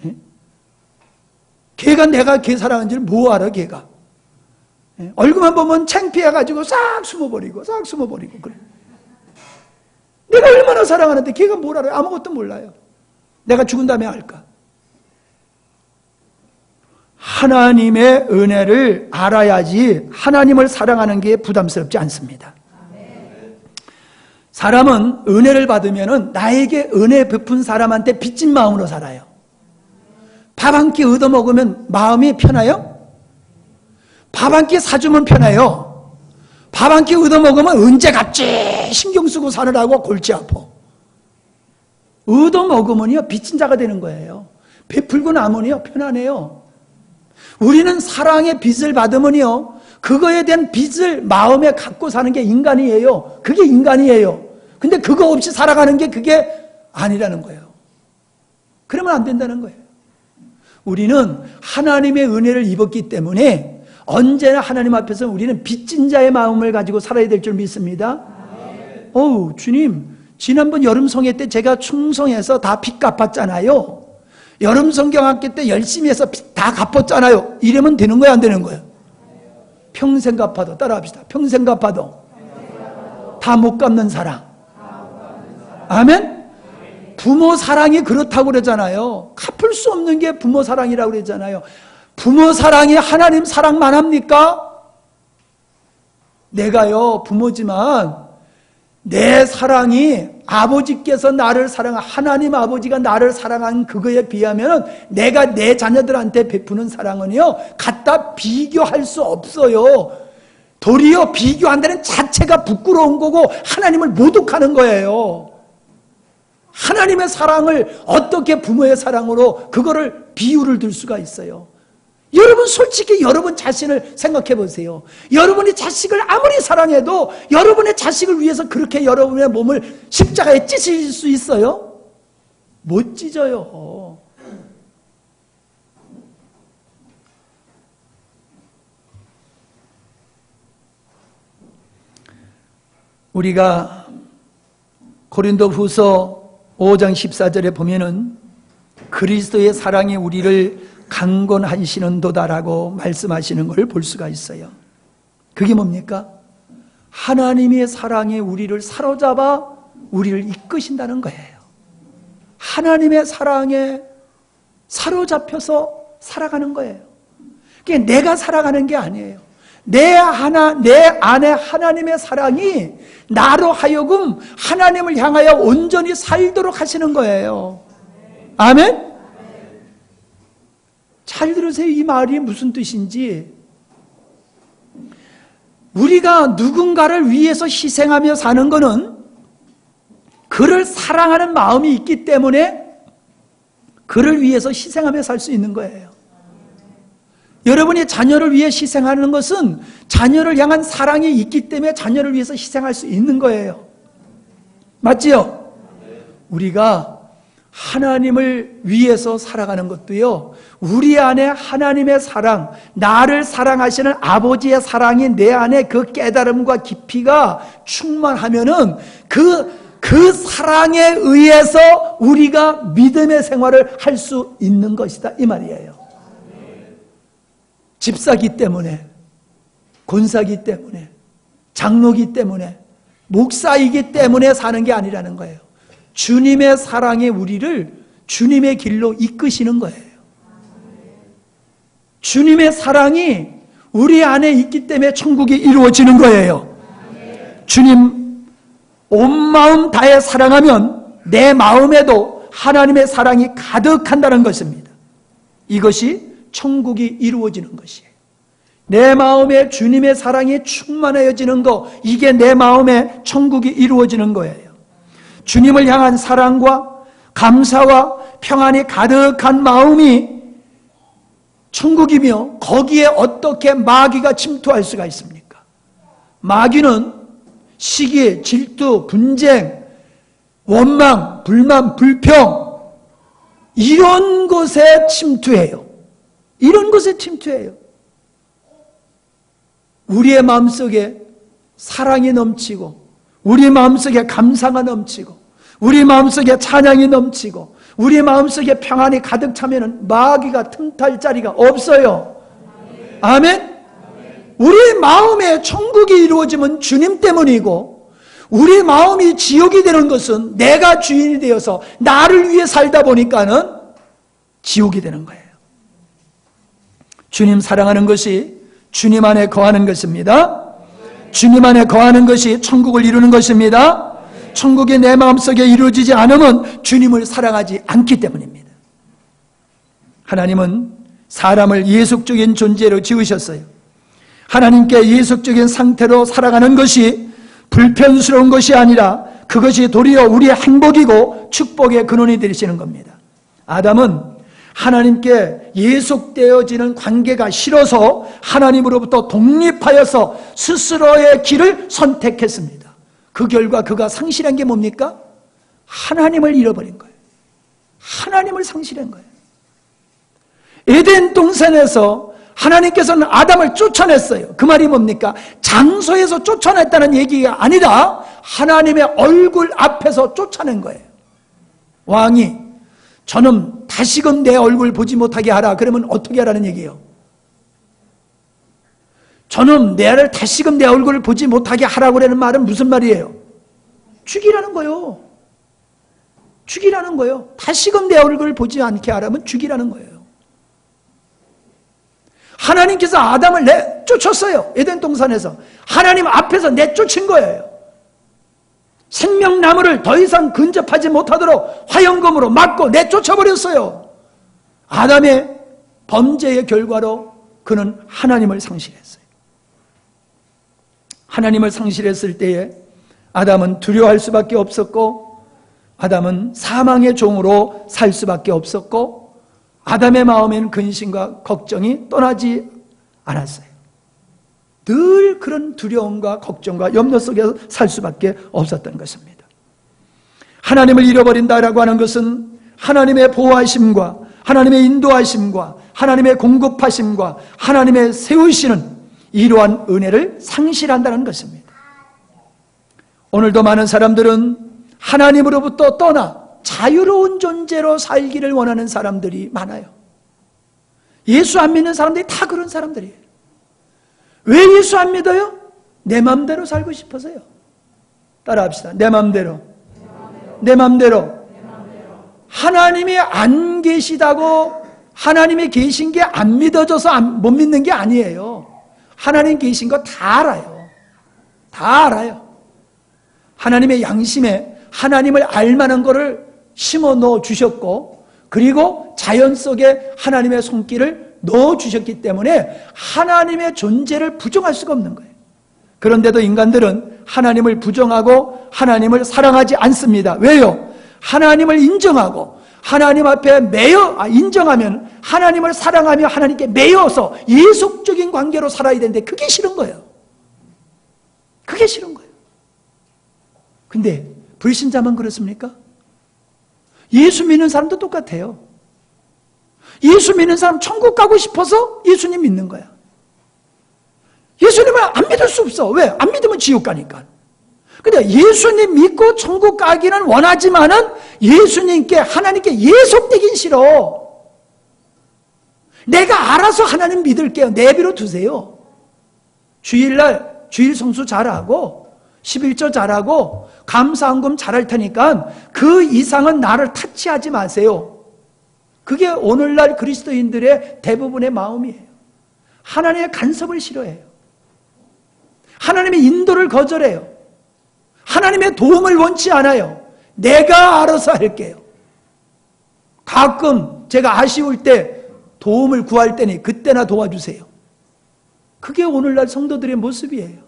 예? 걔가 내가 걔 사랑하는지를 뭐 알아, 걔가? 예? 얼굴만 보면 창피해가지고 싹 숨어버리고 그래. 내가 얼마나 사랑하는데 걔가 뭘 알아요? 아무것도 몰라요. 내가 죽은 다음에 알까? 하나님의 은혜를 알아야지 하나님을 사랑하는 게 부담스럽지 않습니다. 사람은 은혜를 받으면 나에게 은혜 베푼 사람한테 빚진 마음으로 살아요. 밥 한 끼 얻어먹으면 마음이 편해요? 밥 한 끼 사주면 편해요? 밥 한 끼 얻어먹으면 언제 갚지? 신경 쓰고 사느라고 골치 아파. 얻어먹으면요 빚진 자가 되는 거예요. 베풀고 나면요 편안해요. 우리는 사랑의 빚을 받으면요 그거에 대한 빚을 마음에 갖고 사는 게 인간이에요. 그게 인간이에요. 근데 그거 없이 살아가는 게 그게 아니라는 거예요. 그러면 안 된다는 거예요. 우리는 하나님의 은혜를 입었기 때문에 언제나 하나님 앞에서 우리는 빚진 자의 마음을 가지고 살아야 될 줄 믿습니다. 주님, 지난번 여름 성회 때 제가 충성해서 다 빚 갚았잖아요. 여름 성경학교 때 열심히 해서 빚 다 갚았잖아요. 이러면 되는 거야, 안 되는 거야? 평생 갚아도, 따라합시다. 평생 갚아도 다 못 갚는 사랑. 아멘? 부모 사랑이 그렇다고 그러잖아요. 갚을 수 없는 게 부모 사랑이라고 그러잖아요. 부모 사랑이 하나님 사랑만 합니까? 내가요 부모지만 내 사랑이 아버지께서 나를 하나님 아버지가 나를 사랑한 그거에 비하면 내가 내 자녀들한테 베푸는 사랑은요 갖다 비교할 수 없어요. 도리어 비교한다는 자체가 부끄러운 거고 하나님을 모독하는 거예요. 하나님의 사랑을 어떻게 부모의 사랑으로 그거를 비유를 들 수가 있어요? 여러분 솔직히 여러분 자신을 생각해 보세요. 여러분이 자식을 아무리 사랑해도 여러분의 자식을 위해서 그렇게 여러분의 몸을 십자가에 찢으실 수 있어요? 못 찢어요. 우리가 고린도후서 5장 14절에 보면은 그리스도의 사랑이 우리를 강권하시는도다라고 말씀하시는 걸 볼 수가 있어요. 그게 뭡니까? 하나님의 사랑이 우리를 사로잡아 우리를 이끄신다는 거예요. 하나님의 사랑에 사로잡혀서 살아가는 거예요. 그게 내가 살아가는 게 아니에요. 내 안에 하나님의 사랑이 나로 하여금 하나님을 향하여 온전히 살도록 하시는 거예요. 아멘? 잘 들으세요. 이 말이 무슨 뜻인지. 우리가 누군가를 위해서 희생하며 사는 것은 그를 사랑하는 마음이 있기 때문에 그를 위해서 희생하며 살 수 있는 거예요. 여러분이 자녀를 위해 희생하는 것은 자녀를 향한 사랑이 있기 때문에 자녀를 위해서 희생할 수 있는 거예요. 맞지요? 우리가 하나님을 위해서 살아가는 것도요, 우리 안에 하나님의 사랑, 나를 사랑하시는 아버지의 사랑이 내 안에 그 깨달음과 깊이가 충만하면은 그 사랑에 의해서 우리가 믿음의 생활을 할 수 있는 것이다, 이 말이에요. 집사기 때문에, 권사기 때문에, 장로기 때문에, 목사이기 때문에 사는 게 아니라는 거예요. 주님의 사랑이 우리를 주님의 길로 이끄시는 거예요. 주님의 사랑이 우리 안에 있기 때문에 천국이 이루어지는 거예요. 주님 온 마음 다해 사랑하면 내 마음에도 하나님의 사랑이 가득한다는 것입니다. 이것이 천국이 이루어지는 것이에요. 내 마음에 주님의 사랑이 충만해지는 것, 이게 내 마음에 천국이 이루어지는 거예요. 주님을 향한 사랑과 감사와 평안이 가득한 마음이 천국이며 거기에 어떻게 마귀가 침투할 수가 있습니까? 마귀는 시기, 질투, 분쟁, 원망, 불만, 불평 이런 것에 침투해요. 이런 것에 침투해요. 우리의 마음속에 사랑이 넘치고 우리 마음속에 감사가 넘치고 우리 마음속에 찬양이 넘치고 우리 마음속에 평안이 가득 차면은 마귀가 틈탈 자리가 없어요. 아멘? 우리 마음에 천국이 이루어지면 주님 때문이고 우리 마음이 지옥이 되는 것은 내가 주인이 되어서 나를 위해 살다 보니까는 지옥이 되는 거예요. 주님 사랑하는 것이 주님 안에 거하는 것입니다. 주님 안에 거하는 것이 천국을 이루는 것입니다. 천국이 내 마음속에 이루어지지 않으면 주님을 사랑하지 않기 때문입니다. 하나님은 사람을 예속적인 존재로 지으셨어요. 하나님께 예속적인 상태로 살아가는 것이 불편스러운 것이 아니라 그것이 도리어 우리의 행복이고 축복의 근원이 되시는 겁니다. 아담은 하나님께 예속되어지는 관계가 싫어서 하나님으로부터 독립하여서 스스로의 길을 선택했습니다. 그 결과 그가 상실한 게 뭡니까? 하나님을 잃어버린 거예요. 하나님을 상실한 거예요. 에덴 동산에서 하나님께서는 아담을 쫓아냈어요. 그 말이 뭡니까? 장소에서 쫓아냈다는 얘기가 아니라 하나님의 얼굴 앞에서 쫓아낸 거예요. 왕이 저놈 다시금 내 얼굴 보지 못하게 하라. 그러면 어떻게 하라는 얘기예요? 저놈 내를 다시금 내 얼굴을 보지 못하게 하라고 하는 말은 무슨 말이에요? 죽이라는 거예요. 죽이라는 거예요. 다시금 내 얼굴을 보지 않게 하라면 죽이라는 거예요. 하나님께서 아담을 내쫓았어요. 에덴 동산에서. 하나님 앞에서 내쫓은 거예요. 생명나무를 더 이상 근접하지 못하도록 화형검으로 막고 내쫓아버렸어요. 아담의 범죄의 결과로 그는 하나님을 상실했어요. 하나님을 상실했을 때에 아담은 두려워할 수밖에 없었고 아담은 사망의 종으로 살 수밖에 없었고 아담의 마음에는 근심과 걱정이 떠나지 않았어요. 늘 그런 두려움과 걱정과 염려 속에서 살 수밖에 없었던 것입니다. 하나님을 잃어버린다라고 하는 것은 하나님의 보호하심과 하나님의 인도하심과 하나님의 공급하심과 하나님의 세우시는 이러한 은혜를 상실한다는 것입니다. 오늘도 많은 사람들은 하나님으로부터 떠나 자유로운 존재로 살기를 원하는 사람들이 많아요. 예수 안 믿는 사람들이 다 그런 사람들이에요. 왜 예수 안 믿어요? 내 맘대로 살고 싶어서요. 따라합시다. 내 맘대로. 내 맘대로. 하나님이 안 계시다고 하나님이 계신 게 안 믿어져서 못 믿는 게 아니에요. 하나님 계신 거 다 알아요. 다 알아요. 하나님의 양심에 하나님을 알만한 거를 심어 넣어 주셨고 그리고 자연 속에 하나님의 손길을 넣어 주셨기 때문에 하나님의 존재를 부정할 수가 없는 거예요. 그런데도 인간들은 하나님을 부정하고 하나님을 사랑하지 않습니다. 왜요? 하나님을 인정하고 하나님 앞에 인정하면 하나님을 사랑하며 하나님께 매여서 예속적인 관계로 살아야 되는데 그게 싫은 거예요. 그게 싫은 거예요. 근데 불신자만 그렇습니까? 예수 믿는 사람도 똑같아요. 예수 믿는 사람 천국 가고 싶어서 예수님 믿는 거야. 예수님을 안 믿을 수 없어. 왜? 안 믿으면 지옥 가니까. 근데 예수님 믿고 천국 가기는 원하지만은 예수님께 하나님께 예속되긴 싫어. 내가 알아서 하나님 믿을게요. 내비로 두세요. 주일날 주일 성수 잘하고 11조 잘하고 감사헌금 잘할 테니까 그 이상은 나를 타치하지 마세요. 그게 오늘날 그리스도인들의 대부분의 마음이에요. 하나님의 간섭을 싫어해요. 하나님의 인도를 거절해요. 하나님의 도움을 원치 않아요. 내가 알아서 할게요. 가끔 제가 아쉬울 때 도움을 구할 때니 그때나 도와주세요. 그게 오늘날 성도들의 모습이에요.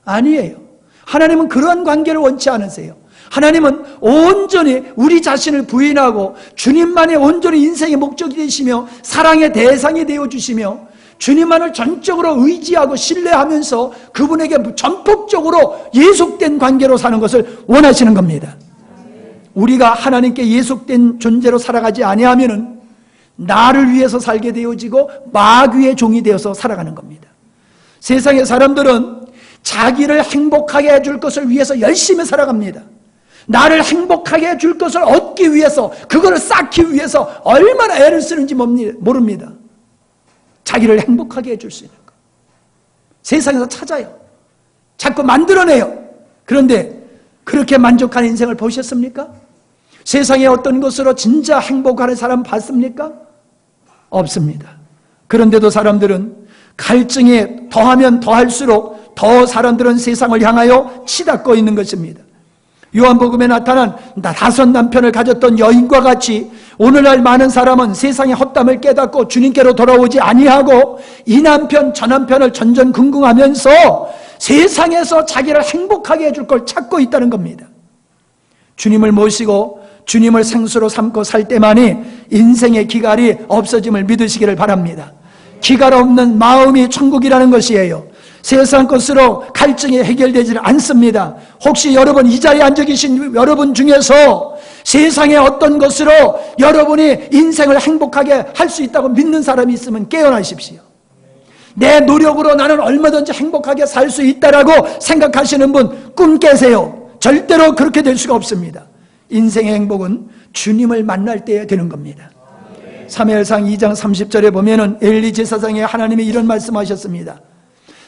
아니에요. 하나님은 그런 관계를 원치 않으세요. 하나님은 온전히 우리 자신을 부인하고 주님만이 온전히 인생의 목적이 되시며 사랑의 대상이 되어주시며 주님만을 전적으로 의지하고 신뢰하면서 그분에게 전폭적으로 예속된 관계로 사는 것을 원하시는 겁니다. 우리가 하나님께 예속된 존재로 살아가지 아니하면은 나를 위해서 살게 되어지고 마귀의 종이 되어서 살아가는 겁니다. 세상의 사람들은 자기를 행복하게 해줄 것을 위해서 열심히 살아갑니다. 나를 행복하게 해줄 것을 얻기 위해서, 그거를 쌓기 위해서 얼마나 애를 쓰는지 모릅니다. 자기를 행복하게 해줄 수 있는 것. 세상에서 찾아요. 자꾸 만들어내요. 그런데 그렇게 만족한 인생을 보셨습니까? 세상에 어떤 것으로 진짜 행복하는 사람 봤습니까? 없습니다. 그런데도 사람들은 갈증이 더하면 더할수록 더 사람들은 세상을 향하여 치닫고 있는 것입니다. 요한복음에 나타난 5 남편을 가졌던 여인과 같이 오늘날 많은 사람은 세상의 헛담을 깨닫고 주님께로 돌아오지 아니하고 이 남편 저 남편을 전전긍긍하면서 세상에서 자기를 행복하게 해줄 걸 찾고 있다는 겁니다. 주님을 모시고 주님을 생수로 삼고 살 때만이 인생의 기갈이 없어짐을 믿으시기를 바랍니다. 기갈 없는 마음이 천국이라는 것이에요. 세상 것으로 갈증이 해결되지 않습니다. 혹시 여러분 이 자리에 앉아 계신 여러분 중에서 세상의 어떤 것으로 여러분이 인생을 행복하게 할 수 있다고 믿는 사람이 있으면 깨어나십시오. 내 노력으로 나는 얼마든지 행복하게 살 수 있다라고 생각하시는 분 꿈 깨세요. 절대로 그렇게 될 수가 없습니다. 인생의 행복은 주님을 만날 때에 되는 겁니다. 사무엘상 2장 30절에 보면은 엘리 제사장의 하나님이 이런 말씀하셨습니다.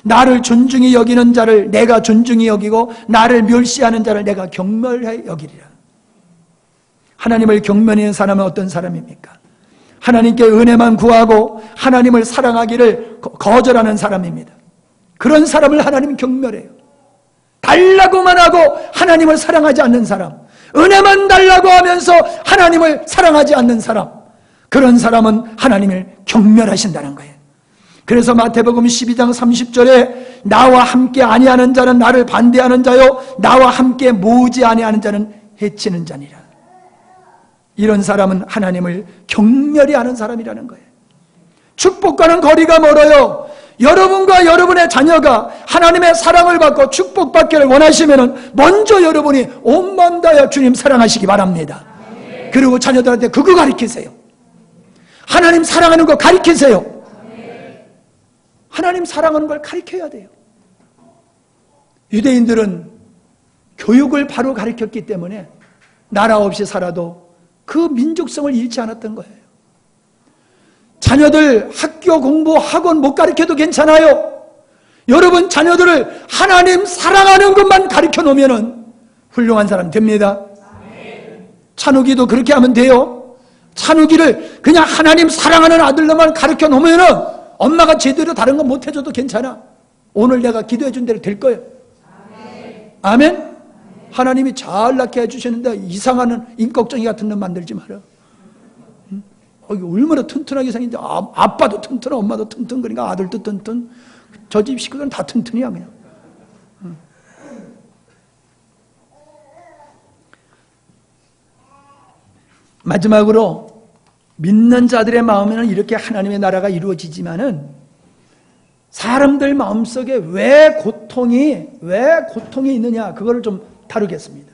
나를 존중히 여기는 자를 내가 존중히 여기고 나를 멸시하는 자를 내가 경멸해 여기리라. 하나님을 경멸하는 사람은 어떤 사람입니까? 하나님께 은혜만 구하고 하나님을 사랑하기를 거절하는 사람입니다. 그런 사람을 하나님은 경멸해요. 달라고만 하고 하나님을 사랑하지 않는 사람, 은혜만 달라고 하면서 하나님을 사랑하지 않는 사람, 그런 사람은 하나님을 경멸하신다는 거예요. 그래서 마태복음 12장 30절에 나와 함께 아니하는 자는 나를 반대하는 자요 나와 함께 모으지 아니하는 자는 해치는 자니라. 이런 사람은 하나님을 경멸히 하는 사람이라는 거예요. 축복과는 거리가 멀어요. 여러분과 여러분의 자녀가 하나님의 사랑을 받고 축복받기를 원하시면 먼저 여러분이 온 마음 다하여 주님 사랑하시기 바랍니다. 그리고 자녀들한테 그거 가르치세요. 하나님 사랑하는 거 가르치세요. 하나님 사랑하는 걸 가르쳐야 돼요. 유대인들은 교육을 바로 가르쳤기 때문에 나라 없이 살아도 그 민족성을 잃지 않았던 거예요. 자녀들 학교 공부 학원 못 가르쳐도 괜찮아요. 여러분 자녀들을 하나님 사랑하는 것만 가르쳐 놓으면 훌륭한 사람 됩니다. 찬욱이도 그렇게 하면 돼요. 찬욱이를 그냥 하나님 사랑하는 아들로만 가르쳐 놓으면 엄마가 제대로 다른 거 못 해줘도 괜찮아. 오늘 내가 기도해 준 대로 될 거예요. 아멘? 하나님이 잘 낳게 해주시는데 이상한 인걱정이 같은 놈 만들지 마라. 이게 얼마나 튼튼하게 생긴지. 아빠도 튼튼하, 엄마도 튼튼, 그러니까 아들도 튼튼. 저 집 식구들은 다 튼튼이야 그냥. 마지막으로 믿는 자들의 마음에는 이렇게 하나님의 나라가 이루어지지만은 사람들 마음속에 왜 고통이 있느냐, 그거를 좀 다루겠습니다.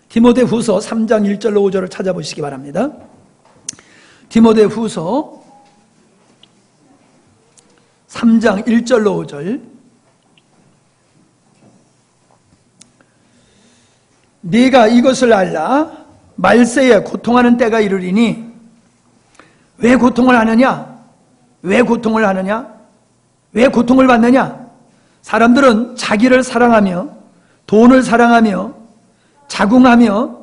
디모데후서 3장 1절로 5절을 찾아보시기 바랍니다. 디모데후서 3장 1절로 5절. 네가 이것을 알라. 말세에 고통하는 때가 이르리니. 왜 고통을 하느냐? 왜 고통을 하느냐? 왜 고통을 받느냐? 사람들은 자기를 사랑하며 돈을 사랑하며 자궁하며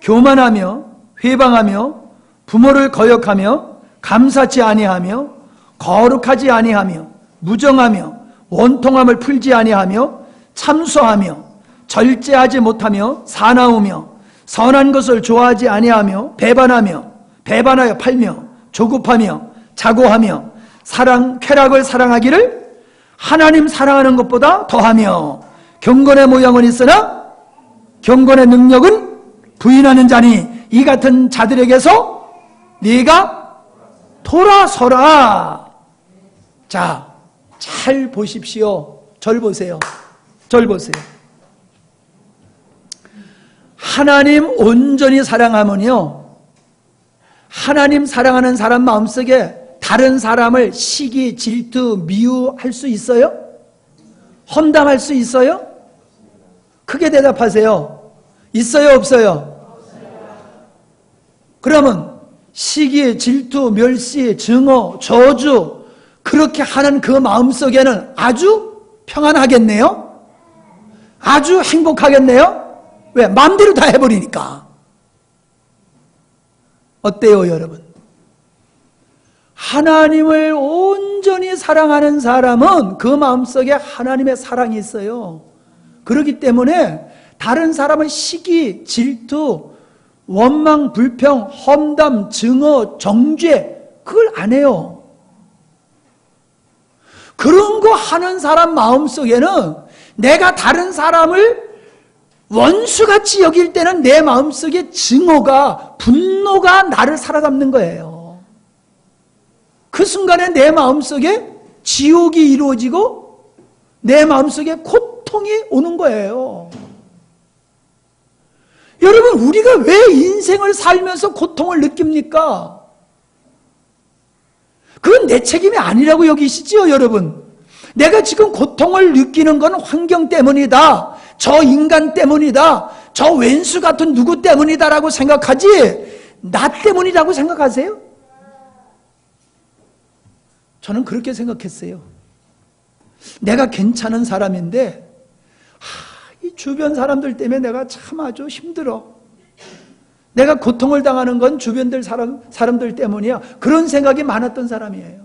교만하며 회방하며 부모를 거역하며 감사치 아니하며 거룩하지 아니하며 무정하며 원통함을 풀지 아니하며 참소하며 절제하지 못하며 사나우며 선한 것을 좋아하지 아니하며 배반하여 팔며 조급하며 자고하며 쾌락을 사랑하기를 하나님 사랑하는 것보다 더하며 경건의 모양은 있으나 경건의 능력은 부인하는 자니 이 같은 자들에게서 네가 돌아서라. 자, 잘 보십시오. 절 보세요. 절 보세요. 하나님 온전히 사랑하면요, 하나님 사랑하는 사람 마음속에 다른 사람을 시기, 질투, 미워할 수 있어요? 험담할 수 있어요? 크게 대답하세요. 있어요, 없어요? 그러면 시기, 질투, 멸시, 증오, 저주 그렇게 하는 그 마음속에는 아주 평안하겠네요? 아주 행복하겠네요? 왜? 마음대로 다 해버리니까. 어때요, 여러분? 하나님을 온전히 사랑하는 사람은 그 마음속에 하나님의 사랑이 있어요. 그렇기 때문에 다른 사람의 시기, 질투, 원망, 불평, 험담, 증오, 정죄 그걸 안 해요. 그런 거 하는 사람 마음속에는 내가 다른 사람을 원수같이 여길 때는 내 마음속에 증오가, 분노가 나를 사로잡는 거예요. 그 순간에 내 마음속에 지옥이 이루어지고 내 마음속에 고통이 오는 거예요. 여러분, 우리가 왜 인생을 살면서 고통을 느낍니까? 그건 내 책임이 아니라고 여기시지요, 여러분. 내가 지금 고통을 느끼는 건 환경 때문이다. 저 인간 때문이다. 저 왼수 같은 누구 때문이다라고 생각하지 나 때문이라고 생각하세요? 저는 그렇게 생각했어요. 내가 괜찮은 사람인데 이 주변 사람들 때문에 내가 참 아주 힘들어. 내가 고통을 당하는 건 주변 사람들 때문이야. 그런 생각이 많았던 사람이에요.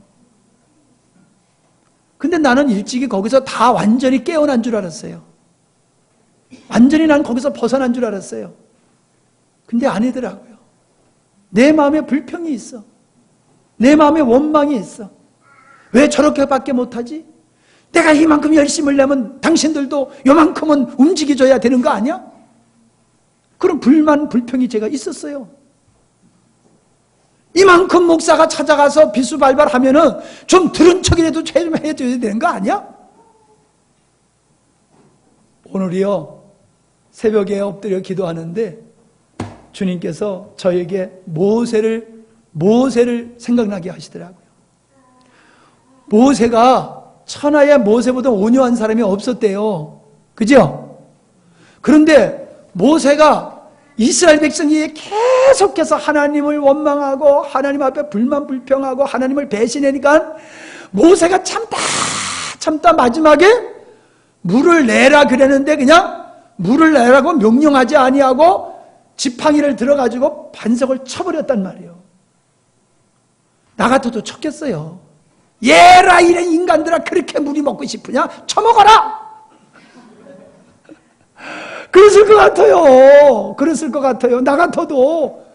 근데 나는 일찍이 거기서 다 완전히 깨어난 줄 알았어요. 완전히 난 거기서 벗어난 줄 알았어요. 근데 아니더라고요. 내 마음에 불평이 있어. 내 마음에 원망이 있어. 왜 저렇게밖에 못하지? 내가 이만큼 열심을 내면 당신들도 요만큼은 움직여줘야 되는 거 아니야? 그런 불만, 불평이 제가 있었어요. 이만큼 목사가 찾아가서 비수발발하면은 좀 들은 척이라도 좀 해줘야 되는 거 아니야? 오늘이요, 새벽에 엎드려 기도하는데 주님께서 저에게 모세를 생각나게 하시더라고요. 모세가 천하에 모세보다 온유한 사람이 없었대요. 그죠? 그런데 모세가 이스라엘 백성이 계속해서 하나님을 원망하고 하나님 앞에 불만 불평하고 하나님을 배신하니까 모세가 참다 마지막에 물을 내라 그랬는데 그냥 물을 내라고 명령하지 아니하고 지팡이를 들어가지고 반석을 쳐버렸단 말이에요. 나 같아도 쳤겠어요. 얘라 이런 인간들아, 그렇게 물이 먹고 싶으냐? 쳐먹어라! 그랬을 것 같아요. 그랬을 것 같아요. 나 같아도.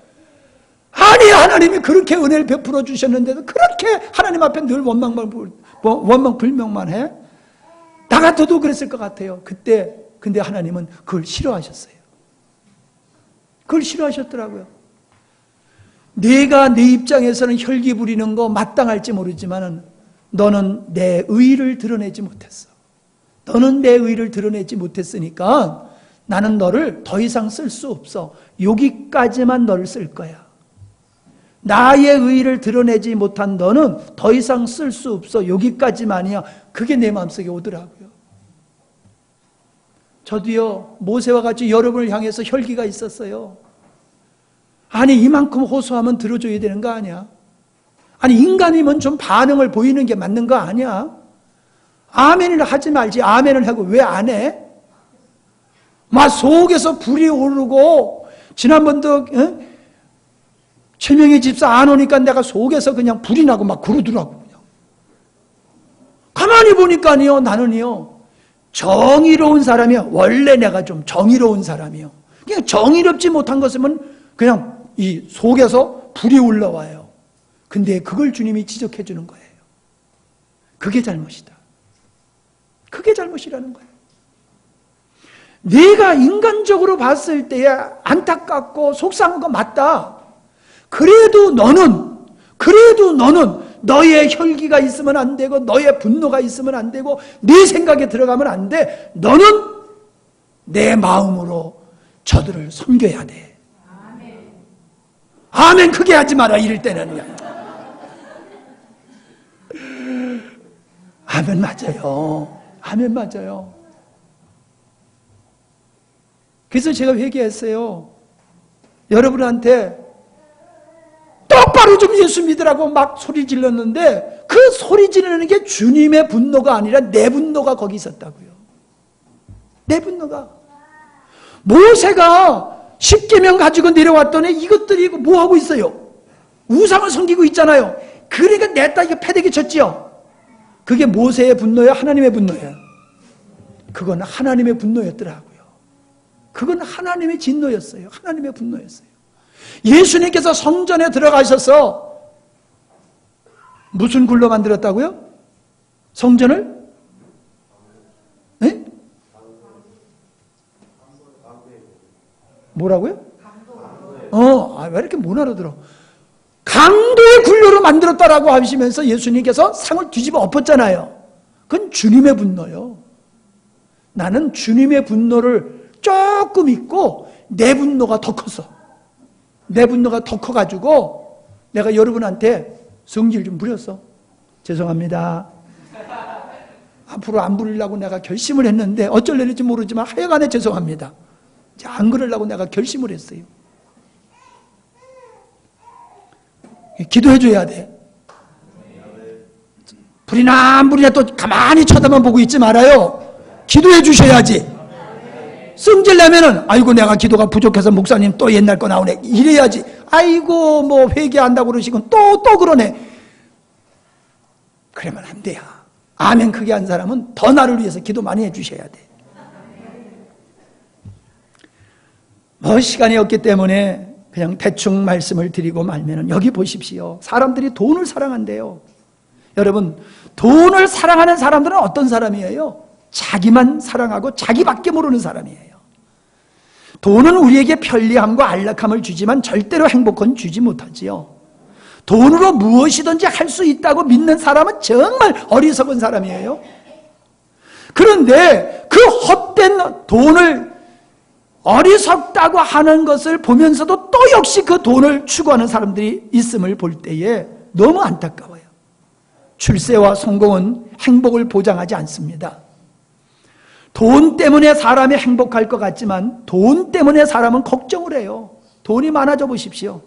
아니, 하나님이 그렇게 은혜를 베풀어 주셨는데도 그렇게 하나님 앞에 늘 원망 불명만 해? 나 같아도 그랬을 것 같아요. 근데 하나님은 그걸 싫어하셨어요. 그걸 싫어하셨더라고요. 내가 내 입장에서는 혈기 부리는 거 마땅할지 모르지만은 너는 내 의의를 드러내지 못했어. 너는 내 의의를 드러내지 못했으니까 나는 너를 더 이상 쓸 수 없어. 여기까지만 너를 쓸 거야. 나의 의의를 드러내지 못한 너는 더 이상 쓸 수 없어. 여기까지만이야. 그게 내 마음속에 오더라고요. 저도요, 모세와 같이 여러분을 향해서 혈기가 있었어요. 아니, 이만큼 호소하면 들어줘야 되는 거 아니야? 아니, 인간이면 좀 반응을 보이는 게 맞는 거 아니야? 아멘을 하지 말지. 아멘을 하고 왜 안 해? 막 속에서 불이 오르고, 지난번도 칠명의 집사 안 오니까 내가 속에서 그냥 불이 나고 막 그러더라고. 그냥. 가만히 보니까요, 나는요, 정의로운 사람이야. 원래 내가 좀 정의로운 사람이요. 그냥 정의롭지 못한 것은 그냥 이 속에서 불이 올라와요. 근데 그걸 주님이 지적해 주는 거예요. 그게 잘못이다. 그게 잘못이라는 거예요. 내가 인간적으로 봤을 때에 안타깝고 속상한 거 맞다. 그래도 너는 너의 혈기가 있으면 안 되고 너의 분노가 있으면 안 되고 네 생각에 들어가면 안 돼. 너는 내 마음으로 저들을 섬겨야 돼. 아멘 크게 하지 마라. 이럴 때는. 아멘 맞아요. 아멘 맞아요. 그래서 제가 회개했어요. 여러분한테 똑바로 좀 예수 믿으라고 막 소리 질렀는데 그 소리 지르는 게 주님의 분노가 아니라 내 분노가 거기 있었다고요. 내 분노가. 모세가 10계명 가지고 내려왔더니 이것들이 뭐 하고 있어요? 우상을 섬기고 있잖아요. 그러니까 내 딸이 패대기 쳤지요. 그게 모세의 분노예요? 하나님의 분노예요? 그건 하나님의 분노였더라고요. 그건 하나님의 진노였어요. 하나님의 분노였어요. 예수님께서 성전에 들어가셔서 무슨 굴로 만들었다고요? 성전을? 네? 뭐라고요? 왜 이렇게 못 알아들어? 강도의 굴로로 만들었다라고 하시면서 예수님께서 상을 뒤집어 엎었잖아요. 그건 주님의 분노요. 나는 주님의 분노를 조금 잊고 내 분노가 더 컸어. 내 분노가 더 커가지고 내가 여러분한테 성질 좀 부렸어. 죄송합니다. 앞으로 안 부리려고 내가 결심을 했는데 어쩔 일인지 모르지만 하여간에 죄송합니다. 안 그러려고 내가 결심을 했어요. 기도해 줘야 돼. 불이나 안 불이나 또 가만히 쳐다만 보고 있지 말아요. 기도해 주셔야지. 성질 내면은 아이고 내가 기도가 부족해서 목사님 또 옛날 거 나오네 이래야지. 아이고 뭐 회개한다고 그러시고 또 그러네. 그러면 안 돼요. 아멘 크게 한 사람은 더 나를 위해서 기도 많이 해 주셔야 돼. 뭐 시간이 없기 때문에 그냥 대충 말씀을 드리고 말면은 여기 보십시오. 사람들이 돈을 사랑한대요. 여러분 돈을 사랑하는 사람들은 어떤 사람이에요? 자기만 사랑하고 자기밖에 모르는 사람이에요. 돈은 우리에게 편리함과 안락함을 주지만 절대로 행복은 주지 못하지요. 돈으로 무엇이든지 할 수 있다고 믿는 사람은 정말 어리석은 사람이에요. 그런데 그 헛된 돈을 어리석다고 하는 것을 보면서도 또 역시 그 돈을 추구하는 사람들이 있음을 볼 때에 너무 안타까워요. 출세와 성공은 행복을 보장하지 않습니다. 돈 때문에 사람이 행복할 것 같지만 돈 때문에 사람은 걱정을 해요. 돈이 많아져 보십시오.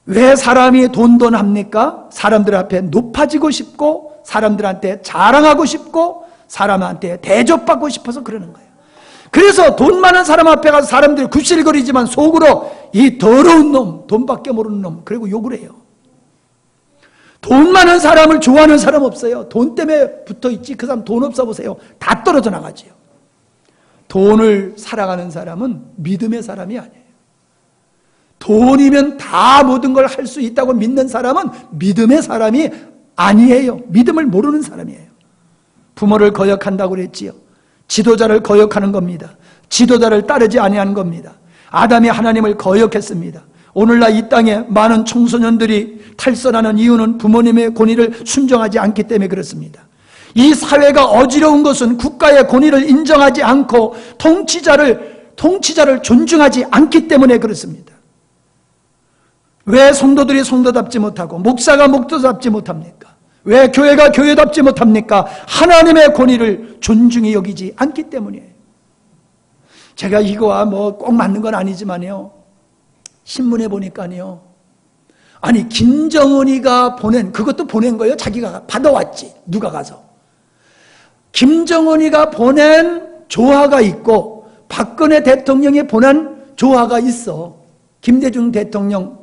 왜 사람이 돈 합니까? 사람들 앞에 높아지고 싶고 사람들한테 자랑하고 싶고 사람한테 대접받고 싶어서 그러는 거예요. 그래서 돈 많은 사람 앞에 가서 사람들이 굽실거리지만 속으로 이 더러운 놈, 돈밖에 모르는 놈, 그리고 욕을 해요. 돈 많은 사람을 좋아하는 사람 없어요. 돈 때문에 붙어있지 그 사람 돈 없어 보세요. 다 떨어져 나가지요. 돈을 사랑하는 사람은 믿음의 사람이 아니에요. 돈이면 다 모든 걸 할 수 있다고 믿는 사람은 믿음의 사람이 아니에요. 믿음을 모르는 사람이에요. 부모를 거역한다고 그랬지요. 지도자를 거역하는 겁니다. 지도자를 따르지 아니하는 겁니다. 아담이 하나님을 거역했습니다. 오늘날 이 땅에 많은 청소년들이 탈선하는 이유는 부모님의 권위를 순종하지 않기 때문에 그렇습니다. 이 사회가 어지러운 것은 국가의 권위를 인정하지 않고 통치자를 존중하지 않기 때문에 그렇습니다. 왜 성도들이 성도답지 못하고 목사가 목사답지 못합니까? 왜 교회가 교회답지 못합니까? 하나님의 권위를 존중히 여기지 않기 때문이에요. 제가 이거와 뭐 꼭 맞는 건 아니지만요. 신문에 보니까요. 아니 김정은이가 그것도 보낸 거예요. 자기가 받아왔지. 누가 가서. 김정은이가 보낸 조화가 있고 박근혜 대통령이 보낸 조화가 있어. 김대중 대통령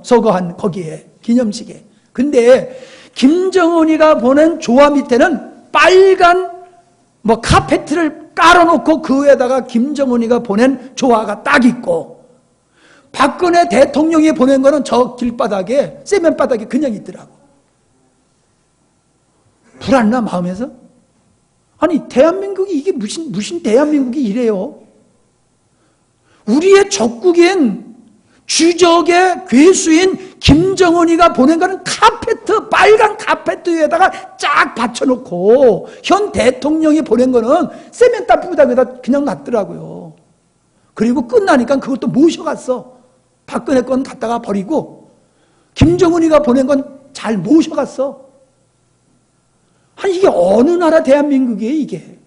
서거한 거기에 기념식에. 근데 김정은이가 보낸 조화 밑에는 빨간 카페트를 깔아놓고 그 위에다가 김정은이가 보낸 조화가 딱 있고 박근혜 대통령이 보낸 거는 저 길바닥에 세면바닥에 그냥 있더라고. 불안나 마음에서? 아니 대한민국이 이게 무슨 대한민국이 이래요? 우리의 적국인 주적의 괴수인 김정은이가 보낸 거는 빨간 카페트 위에다가 쫙 받쳐놓고 현 대통령이 보낸 거는 세면바닥에다 그냥 놨더라고요. 그리고 끝나니까 그것도 모셔갔어. 박근혜 건 갖다가 버리고 김정은이가 보낸 건 잘 모셔갔어. 아니 이게 어느 나라 대한민국이에요 이게?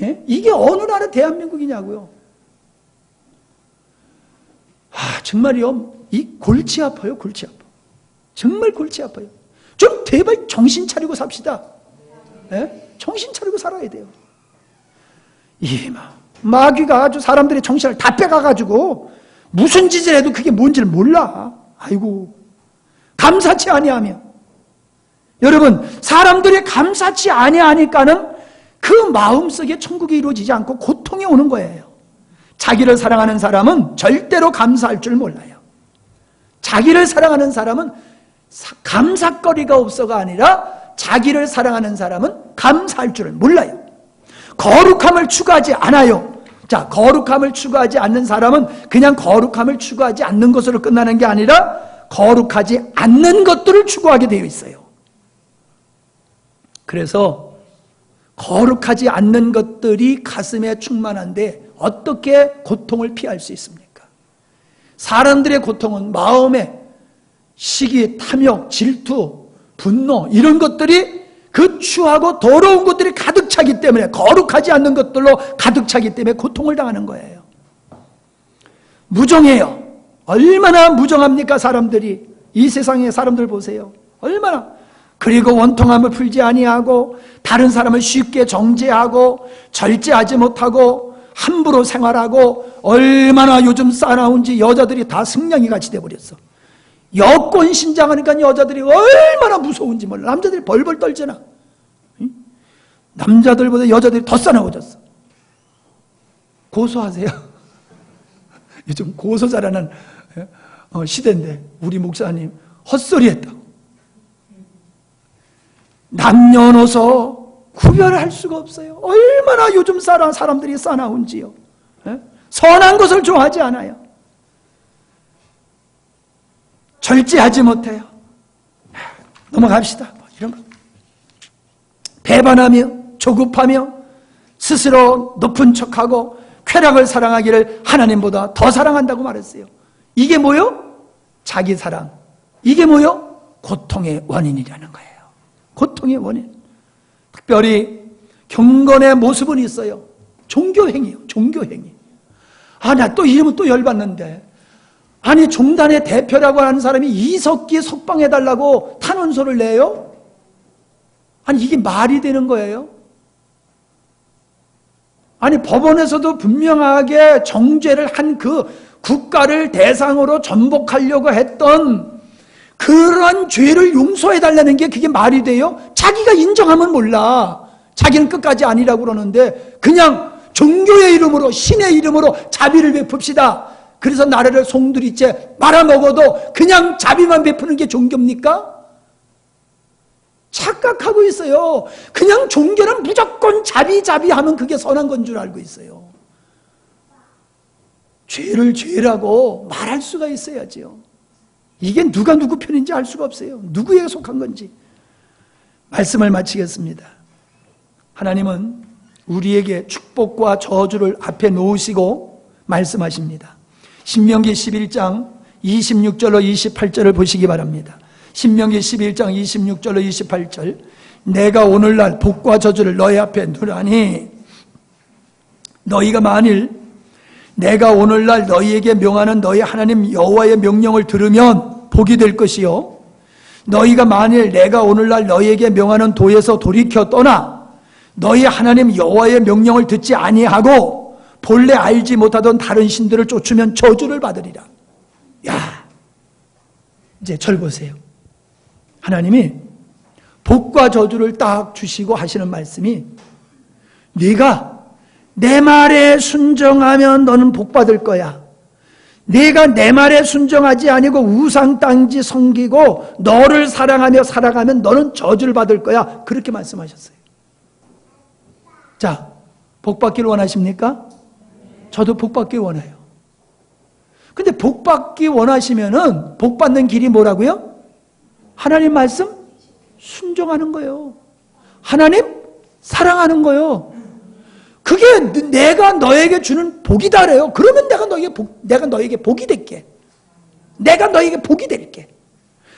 예? 이게 어느 나라 대한민국이냐고요. 정말요 이 골치 아파요. 골치 아파. 정말 골치 아파요. 좀 제발 정신 차리고 삽시다. 예? 정신 차리고 살아야 돼요. 마귀가 아주 사람들의 정신을 다 빼가가지고 무슨 짓을 해도 그게 뭔지를 몰라. 아이고, 감사치 아니하며. 여러분, 사람들이 감사치 아니하니까는 그 마음속에 천국이 이루어지지 않고 고통이 오는 거예요. 자기를 사랑하는 사람은 절대로 감사할 줄 몰라요. 자기를 사랑하는 사람은 감사거리가 없어가 아니라 자기를 사랑하는 사람은 감사할 줄을 몰라요. 거룩함을 추구하지 않아요. 자, 거룩함을 추구하지 않는 사람은 그냥 거룩함을 추구하지 않는 것으로 끝나는 게 아니라 거룩하지 않는 것들을 추구하게 되어 있어요. 그래서 거룩하지 않는 것들이 가슴에 충만한데 어떻게 고통을 피할 수 있습니까? 사람들의 고통은 마음에 시기, 탐욕, 질투, 분노 이런 것들이 그 추하고 더러운 것들이 가득 차기 때문에 거룩하지 않는 것들로 가득 차기 때문에 고통을 당하는 거예요. 무정해요. 얼마나 무정합니까 사람들이. 이 세상의 사람들 보세요. 얼마나. 그리고 원통함을 풀지 아니하고 다른 사람을 쉽게 정죄하고 절제하지 못하고 함부로 생활하고 얼마나 요즘 싸나운지 여자들이 다 승냥이 같이 돼버렸어. 여권 신장하니까 여자들이 얼마나 무서운지 몰라. 남자들이 벌벌 떨잖아. 남자들보다 여자들이 더 싸나워졌어. 고소하세요. 요즘 고소 잘하는 시대인데 우리 목사님 헛소리 했다고. 남녀노소 구별할 수가 없어요. 얼마나 요즘 사람들이 싸나운지요. 선한 것을 좋아하지 않아요. 절제하지 못해요. 넘어갑시다. 이런 거. 배반하며 조급하며 스스로 높은 척하고 쾌락을 사랑하기를 하나님보다 더 사랑한다고 말했어요. 이게 뭐요? 자기 사랑. 이게 뭐요? 고통의 원인이라는 거예요. 고통의 원인. 특별히 경건의 모습은 있어요. 종교행위요. 종교행위. 나 또 이러면 또 열받는데. 아니 종단의 대표라고 하는 사람이 이석기 석방해달라고 탄원서를 내요? 아니 이게 말이 되는 거예요? 아니 법원에서도 분명하게 정죄를 한 그 국가를 대상으로 전복하려고 했던 그러한 죄를 용서해달라는 게 그게 말이 돼요? 자기가 인정하면 몰라. 자기는 끝까지 아니라고 그러는데 그냥 종교의 이름으로 신의 이름으로 자비를 베풉시다. 그래서 나라를 송두리째 말아먹어도 그냥 자비만 베푸는 게 종교입니까? 착각하고 있어요. 그냥 종교는 무조건 자비하면 그게 선한 건 줄 알고 있어요. 죄를 죄라고 말할 수가 있어야죠. 이게 누가 누구 편인지 알 수가 없어요. 누구에게 속한 건지. 말씀을 마치겠습니다. 하나님은 우리에게 축복과 저주를 앞에 놓으시고 말씀하십니다. 신명기 11장 26절로 28절을 보시기 바랍니다. 신명기 11장 26절로 28절. 내가 오늘날 복과 저주를 너희 앞에 두라니 너희가 만일 내가 오늘날 너희에게 명하는 너희 하나님 여호와의 명령을 들으면 복이 될 것이요 너희가 만일 내가 오늘날 너희에게 명하는 도에서 돌이켜 떠나 너희 하나님 여호와의 명령을 듣지 아니하고 본래 알지 못하던 다른 신들을 쫓으면 저주를 받으리라. 야, 이제 절 보세요. 하나님이 복과 저주를 딱 주시고 하시는 말씀이 네가 내 말에 순종하면 너는 복 받을 거야. 네가 내 말에 순종하지 아니고 우상 땅지 섬기고 너를 사랑하며 살아가면 너는 저주를 받을 거야. 그렇게 말씀하셨어요. 자, 복 받기를 원하십니까? 저도 복 받기 원해요. 근데 복 받기 원하시면은 복 받는 길이 뭐라고요? 하나님 말씀 순종하는 거예요. 하나님 사랑하는 거예요. 그게 내가 너에게 주는 복이다 그래요. 그러면 내가 너에게 복이 될게. 내가 너에게 복이 될게.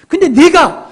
근데 네가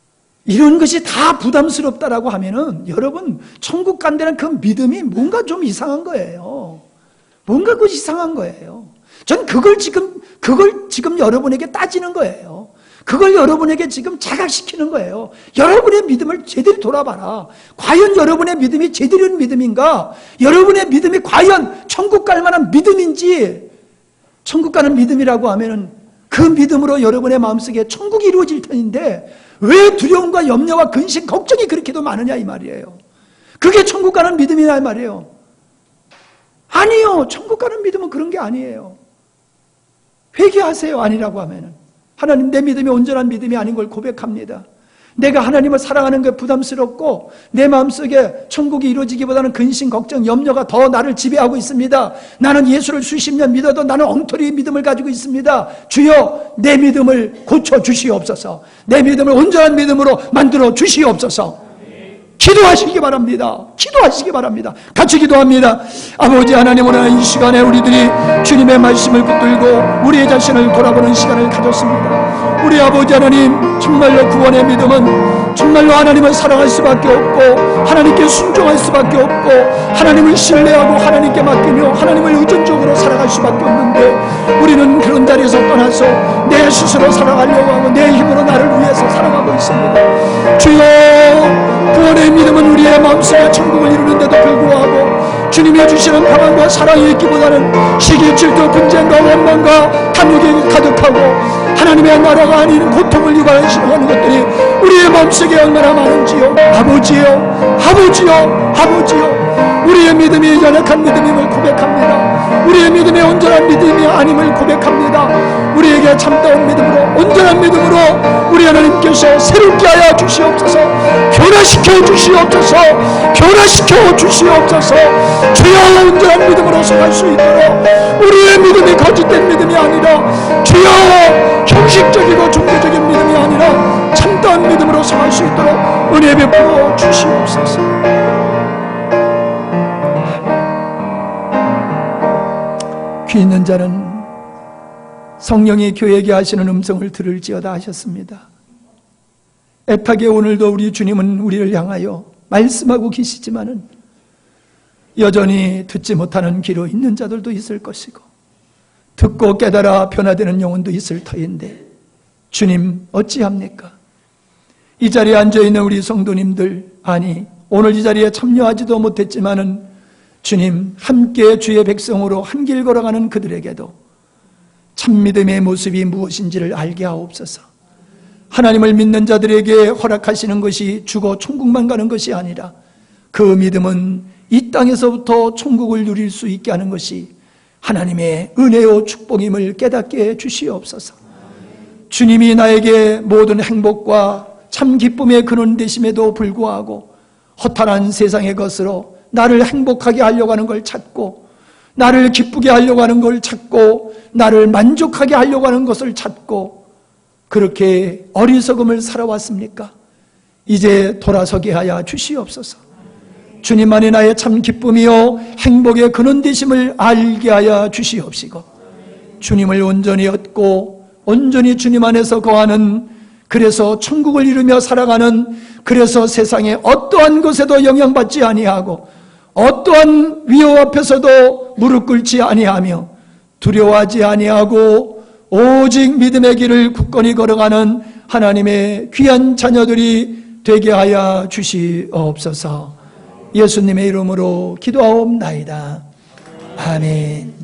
이런 것이 다 부담스럽다라고 하면은 여러분 천국 간다는 그 믿음이 뭔가 좀 이상한 거예요. 뭔가 그것이 이상한 거예요. 전 그걸 지금 여러분에게 따지는 거예요. 그걸 여러분에게 지금 자각시키는 거예요. 여러분의 믿음을 제대로 돌아봐라. 과연 여러분의 믿음이 제대로 된 믿음인가? 여러분의 믿음이 과연 천국 갈 만한 믿음인지. 천국 가는 믿음이라고 하면은 그 믿음으로 여러분의 마음속에 천국이 이루어질 터인데 왜 두려움과 염려와 근심, 걱정이 그렇게도 많으냐 이 말이에요. 그게 천국 가는 믿음이냐 이 말이에요. 아니요. 천국 가는 믿음은 그런 게 아니에요. 회개하세요. 아니라고 하면은. 하나님, 내 믿음이 온전한 믿음이 아닌 걸 고백합니다. 내가 하나님을 사랑하는 게 부담스럽고 내 마음속에 천국이 이루어지기보다는 근심, 걱정, 염려가 더 나를 지배하고 있습니다. 나는 예수를 수십 년 믿어도 나는 엉터리 믿음을 가지고 있습니다. 주여, 내 믿음을 고쳐주시옵소서. 내 믿음을 온전한 믿음으로 만들어 주시옵소서. 기도하시기 바랍니다. 기도하시기 바랍니다. 같이 기도합니다. 아버지 하나님, 오늘 이 시간에 우리들이 주님의 말씀을 붙들고 우리의 자신을 돌아보는 시간을 가졌습니다. 우리 아버지 하나님, 정말로 구원의 믿음은 정말로 하나님을 사랑할 수밖에 없고 하나님께 순종할 수밖에 없고 하나님을 신뢰하고 하나님께 맡기며 하나님을 의존적으로 살아갈 수밖에 없는데 우리는 그런 자리에서 떠나서 내 스스로 살아가려고 하고 내 힘으로 나를 위해서 살아가고 있습니다. 주여, 구원의 믿음은 우리의 마음속에 천국을 이루는데도 불구하고 주님이 주시는 평안과 사랑이 있기보다는 시기, 질투, 분쟁과 원망과 탐욕이 가득하고 하나님의 나라가 아닌 고통을 유발하시는 것들이 우리의 마음속에 얼마나 많은지요. 아버지요, 아버지요, 아버지요, 우리의 믿음이 연약한 믿음임을 고백합니다. 우리의 믿음이 온전한 믿음이 아님을 고백합니다. 우리에게 참다운 믿음으로, 온전한 믿음으로 우리 하나님께서 새롭게 하여 주시옵소서. 변화시켜 주시옵소서. 변화시켜 주시옵소서. 주여, 온전한 믿음으로 서갈 수 있도록 우리의 믿음이 거짓된 믿음이 아니라 주여, 형식적이고 종교적인 믿음이 아니라 참다운 믿음으로 서갈 수 있도록 은혜 베풀어 주시옵소서. 귀 있는 자는 성령이 교회에게 하시는 음성을 들을지어다 하셨습니다. 애타게 오늘도 우리 주님은 우리를 향하여 말씀하고 계시지만은 여전히 듣지 못하는 귀로 있는 자들도 있을 것이고 듣고 깨달아 변화되는 영혼도 있을 터인데 주님 어찌합니까? 이 자리에 앉아있는 우리 성도님들, 아니 오늘 이 자리에 참여하지도 못했지만은 주님, 함께 주의 백성으로 한 길 걸어가는 그들에게도 참믿음의 모습이 무엇인지를 알게 하옵소서. 하나님을 믿는 자들에게 허락하시는 것이 죽어 천국만 가는 것이 아니라 그 믿음은 이 땅에서부터 천국을 누릴 수 있게 하는 것이 하나님의 은혜요 축복임을 깨닫게 해 주시옵소서. 주님이 나에게 모든 행복과 참 기쁨의 근원 되심에도 불구하고 허탄한 세상의 것으로 나를 행복하게 하려고 하는 걸 찾고 나를 기쁘게 하려고 하는 걸 찾고 나를 만족하게 하려고 하는 것을 찾고 그렇게 어리석음을 살아왔습니까? 이제 돌아서게 하여 주시옵소서. 주님만이 나의 참 기쁨이요 행복의 근원 되심을 알게 하여 주시옵시고 주님을 온전히 얻고 온전히 주님 안에서 거하는, 그래서 천국을 이루며 살아가는, 그래서 세상에 어떠한 것에도 영향받지 아니하고 어떠한 위협 앞에서도 무릎 꿇지 아니하며 두려워하지 아니하고 오직 믿음의 길을 굳건히 걸어가는 하나님의 귀한 자녀들이 되게 하여 주시옵소서. 예수님의 이름으로 기도하옵나이다. 아멘.